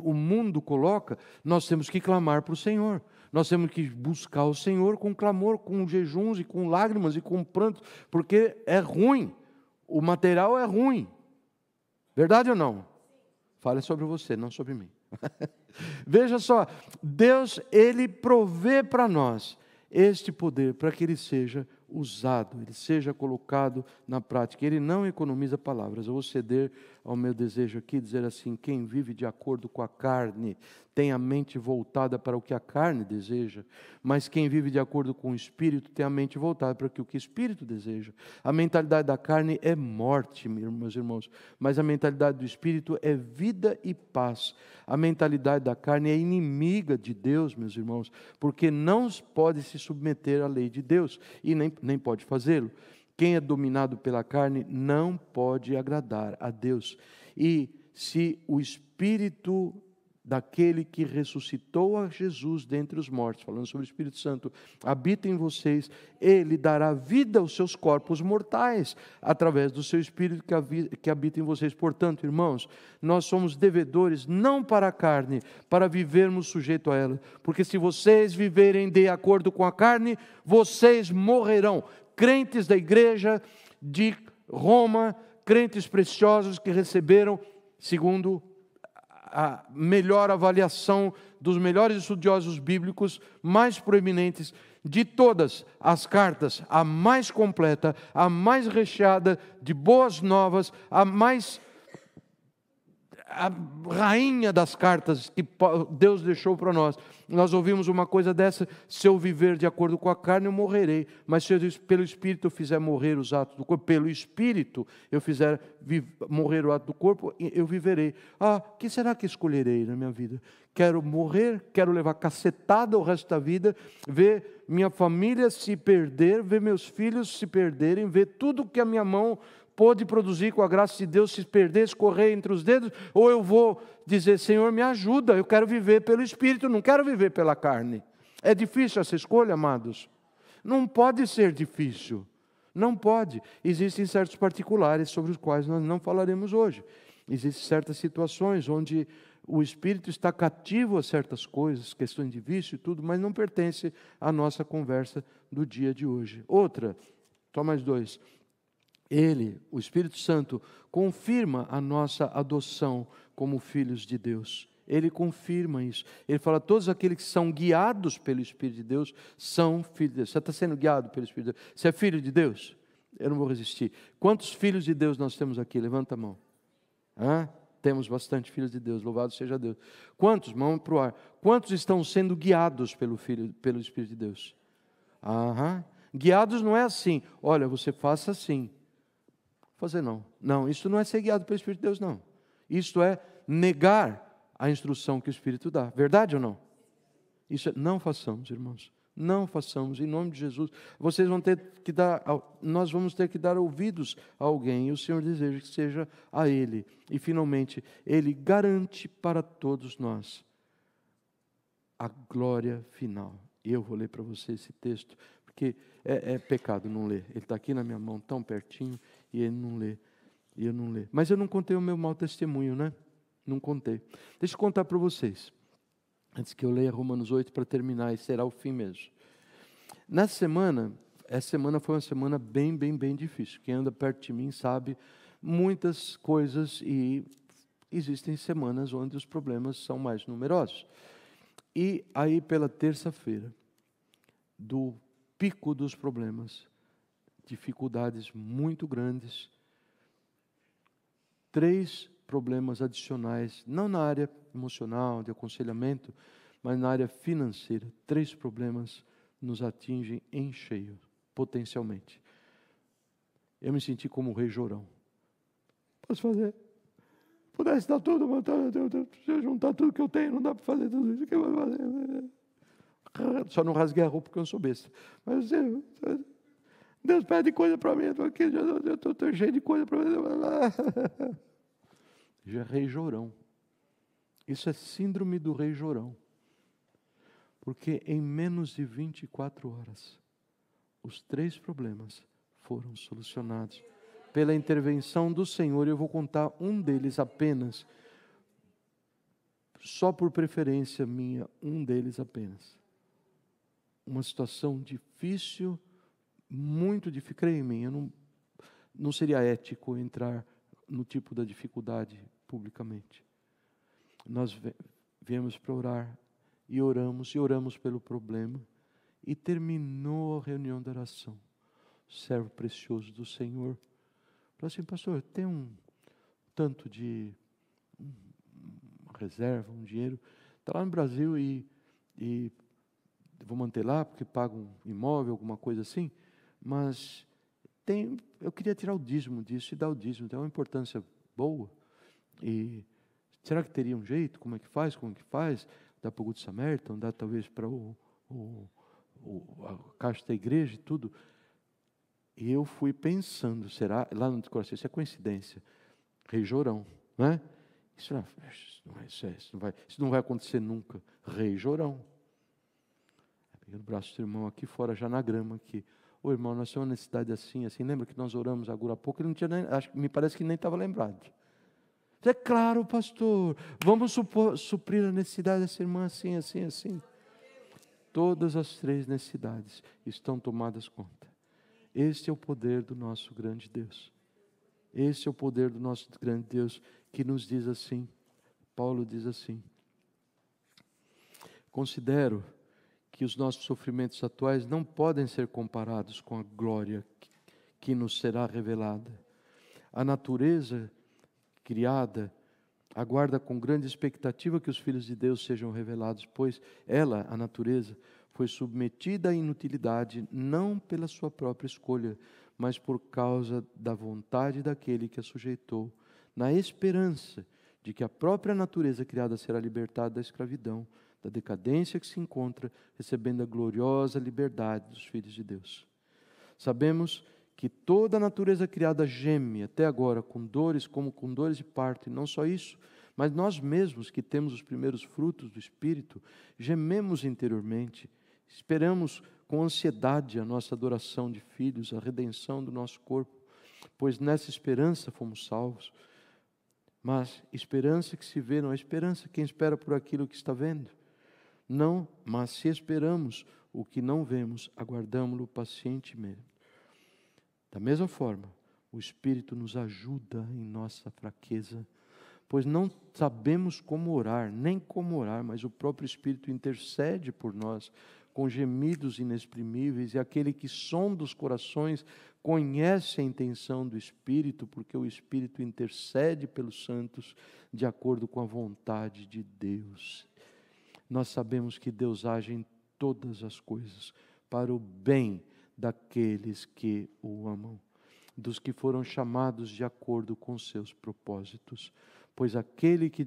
o mundo coloca. Nós temos que clamar para o Senhor. Nós temos que buscar o Senhor com clamor, com jejuns e com lágrimas e com pranto, porque é ruim, o material é ruim. Verdade ou não? Fale sobre você, não sobre mim. Veja só, Deus, Ele provê para nós este poder para que ele seja usado, ele seja colocado na prática. Ele não economiza palavras. Eu vou ceder ao meu desejo aqui, dizer assim: quem vive de acordo com a carne tem a mente voltada para o que a carne deseja, mas quem vive de acordo com o Espírito tem a mente voltada para o que o Espírito deseja. A mentalidade da carne é morte, meus irmãos, mas a mentalidade do Espírito é vida e paz. A mentalidade da carne é inimiga de Deus, meus irmãos, porque não pode se submeter à lei de Deus e nem pode fazê-lo. Quem é dominado pela carne não pode agradar a Deus. E se o Espírito daquele que ressuscitou a Jesus dentre os mortos, falando sobre o Espírito Santo, habita em vocês, Ele dará vida aos seus corpos mortais, através do seu Espírito que habita em vocês. Portanto, irmãos, nós somos devedores não para a carne, para vivermos sujeito a ela, porque se vocês viverem de acordo com a carne, vocês morrerão. Crentes da igreja de Roma, crentes preciosos que receberam, segundo a melhor avaliação dos melhores estudiosos bíblicos mais proeminentes de todas as cartas, a mais completa, a mais recheada de boas novas, a rainha das cartas que Deus deixou para nós. Nós ouvimos uma coisa dessa: se eu viver de acordo com a carne, eu morrerei, mas se eu, pelo Espírito eu fizer morrer os atos do corpo, pelo Espírito eu fizer morrer o ato do corpo, eu viverei. Que será que escolherei na minha vida? Quero morrer? Quero levar cacetada o resto da vida, ver minha família se perder, ver meus filhos se perderem, ver tudo que a minha mão pôde produzir com a graça de Deus se perder, escorrer entre os dedos? Ou eu vou dizer: Senhor, me ajuda, eu quero viver pelo Espírito, não quero viver pela carne. É difícil essa escolha, amados? Não pode ser difícil, não pode. Existem certos particulares sobre os quais nós não falaremos hoje. Existem certas situações onde o Espírito está cativo a certas coisas, questões de vício e tudo, mas não pertence à nossa conversa do dia de hoje. Outra, só mais dois. Ele, o Espírito Santo, confirma a nossa adoção como filhos de Deus. ele confirma isso. Ele fala, todos aqueles que são guiados pelo Espírito de Deus são filhos de Deus. Você está sendo guiado pelo Espírito de Deus? Você é filho de Deus? Eu não vou resistir. Quantos filhos de Deus nós temos aqui? Levanta a mão. Temos bastante filhos de Deus, louvado seja Deus. Quantos? Mão para o ar. Quantos estão sendo guiados pelo Espírito de Deus? Guiados não é assim, olha, você faça assim. Fazer não. Não, isso não é ser guiado pelo Espírito de Deus, não. Isso é negar a instrução que o Espírito dá. Verdade ou não? Isso não façamos, irmãos. Não façamos, em nome de Jesus. Vocês vão ter que dar, nós vamos ter que dar ouvidos a alguém, e o Senhor deseja que seja a Ele. E finalmente, Ele garante para todos nós a glória final. E eu vou ler para você esse texto, porque é pecado não ler. Ele está aqui na minha mão, tão pertinho, e ele não lê. E eu não lê. Mas eu não contei o meu mau testemunho, né? Não contei. Deixa eu contar para vocês. Antes que eu leia Romanos 8 para terminar, e será o fim mesmo. Essa semana foi uma semana bem difícil. Quem anda perto de mim sabe muitas coisas, e existem semanas onde os problemas são mais numerosos. E aí pela terça-feira, do pico dos problemas, dificuldades muito grandes, 3 problemas adicionais, não na área emocional, de aconselhamento, mas na área financeira. 3 problemas nos atingem em cheio, potencialmente. Eu me senti como o rei Jorão. Posso fazer? Pudesse dar tudo, mas juntar tudo que eu tenho, não dá para fazer tudo isso que eu vou fazer. Só não rasguei a roupa porque eu não sou besta. Mas Deus pede coisa para mim, eu estou cheio de coisa para mim. Já rei Jorão. Isso é síndrome do rei Jorão. Porque em menos de 24 horas, os 3 problemas foram solucionados pela intervenção do Senhor. Eu vou contar um deles apenas, só por preferência minha, um deles apenas. Uma situação difícil, muito difícil, creia em mim, não seria ético entrar no tipo da dificuldade publicamente. Nós viemos para orar, e oramos pelo problema, e terminou a reunião da oração. O servo precioso do Senhor falou assim, pastor, tem um tanto de uma reserva, um dinheiro, está lá no Brasil e vou manter lá porque pago um imóvel, alguma coisa assim, mas eu queria tirar o dízimo disso e dar o dízimo, tem uma importância boa, e será que teria um jeito? Como é que faz? Dá para o Good Samaritan, dá talvez para a caixa da igreja e tudo. E eu fui pensando, será, lá no coração, isso é coincidência, rei Jorão, não é? Isso não vai acontecer nunca, rei Jorão. Peguei no braço do irmão aqui fora, já na grama aqui. Ô irmão, nós temos uma necessidade assim, lembra que nós oramos agora há pouco? Ele não tinha nem, me parece que nem estava lembrado. É claro, pastor, vamos suprir a necessidade dessa irmã assim. Todas as 3 necessidades estão tomadas conta. Este é o poder do nosso grande Deus. Este é o poder do nosso grande Deus, que nos diz assim, Paulo diz assim, considero que os nossos sofrimentos atuais não podem ser comparados com a glória que nos será revelada. A natureza criada aguarda com grande expectativa que os filhos de Deus sejam revelados, pois ela, a natureza, foi submetida à inutilidade não pela sua própria escolha, mas por causa da vontade daquele que a sujeitou, na esperança de que a própria natureza criada será libertada da escravidão, da decadência que se encontra, recebendo a gloriosa liberdade dos filhos de Deus. Sabemos que toda a natureza criada geme até agora com dores, como com dores de parto, e não só isso, mas nós mesmos que temos os primeiros frutos do Espírito, gememos interiormente, esperamos com ansiedade a nossa adoração de filhos, a redenção do nosso corpo, pois nessa esperança fomos salvos. Mas esperança que se vê não é esperança quem espera por aquilo que está vendo. Não, mas se esperamos o que não vemos, aguardamo-lo pacientemente. Da mesma forma, o Espírito nos ajuda em nossa fraqueza, pois não sabemos como orar, nem como orar, mas o próprio Espírito intercede por nós, com gemidos inexprimíveis, e aquele que sonda os corações conhece a intenção do Espírito, porque o Espírito intercede pelos santos de acordo com a vontade de Deus. Nós sabemos que Deus age em todas as coisas para o bem daqueles que o amam, dos que foram chamados de acordo com seus propósitos. Pois aqueles que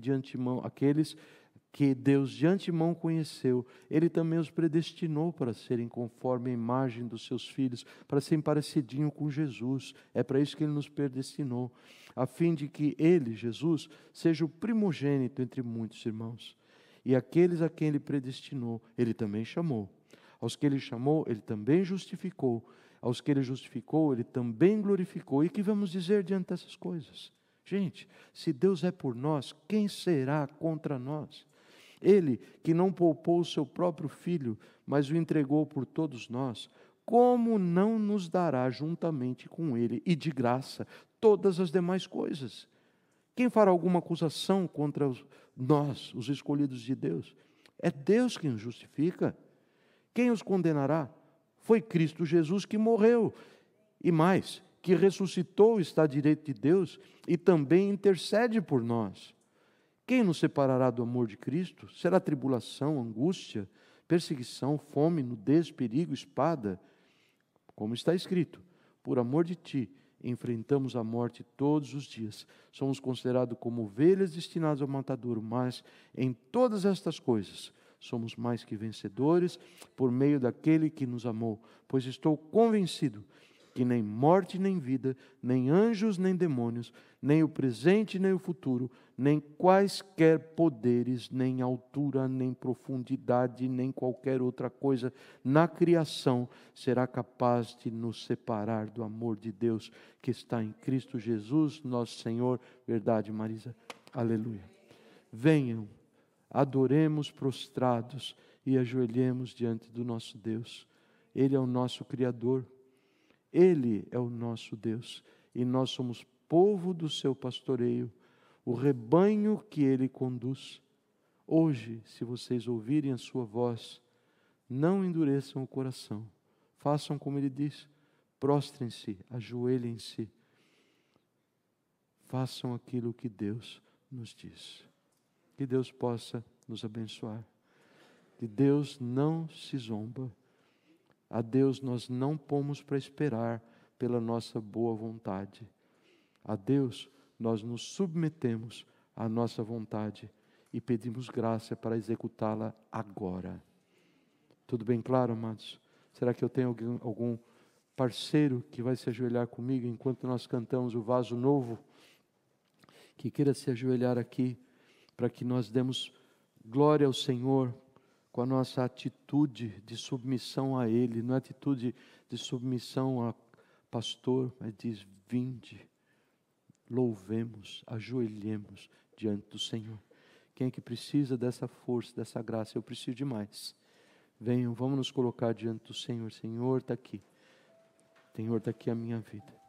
Deus de antemão conheceu, Ele também os predestinou para serem conforme a imagem dos seus filhos, para serem parecidinho com Jesus. É para isso que Ele nos predestinou, a fim de que Ele, Jesus, seja o primogênito entre muitos irmãos. E aqueles a quem Ele predestinou, Ele também chamou. Aos que Ele chamou, Ele também justificou. Aos que Ele justificou, Ele também glorificou. E que vamos dizer diante dessas coisas? Gente, se Deus é por nós, quem será contra nós? Ele que não poupou o seu próprio Filho, mas o entregou por todos nós, como não nos dará juntamente com Ele, e de graça, todas as demais coisas? Quem fará alguma acusação contra nós, os escolhidos de Deus? É Deus quem os justifica. Quem os condenará? Foi Cristo Jesus que morreu, e mais, que ressuscitou, está à direita de Deus, e também intercede por nós. Quem nos separará do amor de Cristo? Será tribulação, angústia, perseguição, fome, nudez, perigo, espada? Como está escrito, por amor de ti, enfrentamos a morte todos os dias. Somos considerados como ovelhas destinadas ao matadouro, mas em todas estas coisas somos mais que vencedores por meio daquele que nos amou. Pois estou convencido que nem morte nem vida, nem anjos nem demônios, nem o presente nem o futuro, nem quaisquer poderes, nem altura, nem profundidade, nem qualquer outra coisa na criação será capaz de nos separar do amor de Deus que está em Cristo Jesus, nosso Senhor. Verdade, Marisa? Aleluia. Venham, adoremos prostrados e ajoelhemos diante do nosso Deus. Ele é o nosso Criador. Ele é o nosso Deus, e nós somos povo do seu pastoreio, o rebanho que Ele conduz. Hoje, se vocês ouvirem a sua voz, não endureçam o coração, façam como Ele diz, prostrem-se, ajoelhem-se, façam aquilo que Deus nos diz. Que Deus possa nos abençoar. De Deus não se zomba. A Deus nós não pomos para esperar pela nossa boa vontade. A Deus nós nos submetemos à nossa vontade e pedimos graça para executá-la agora. Tudo bem claro, amados? Será que eu tenho algum parceiro que vai se ajoelhar comigo enquanto nós cantamos o Vaso Novo? Que queira se ajoelhar aqui para que nós demos glória ao Senhor com a nossa atitude de submissão a Ele, não é atitude de submissão a pastor, mas diz: vinde, louvemos, ajoelhemos diante do Senhor. Quem é que precisa dessa força, dessa graça? Eu preciso de mais. Venham, vamos nos colocar diante do Senhor. Senhor, está aqui. Senhor, está aqui a minha vida.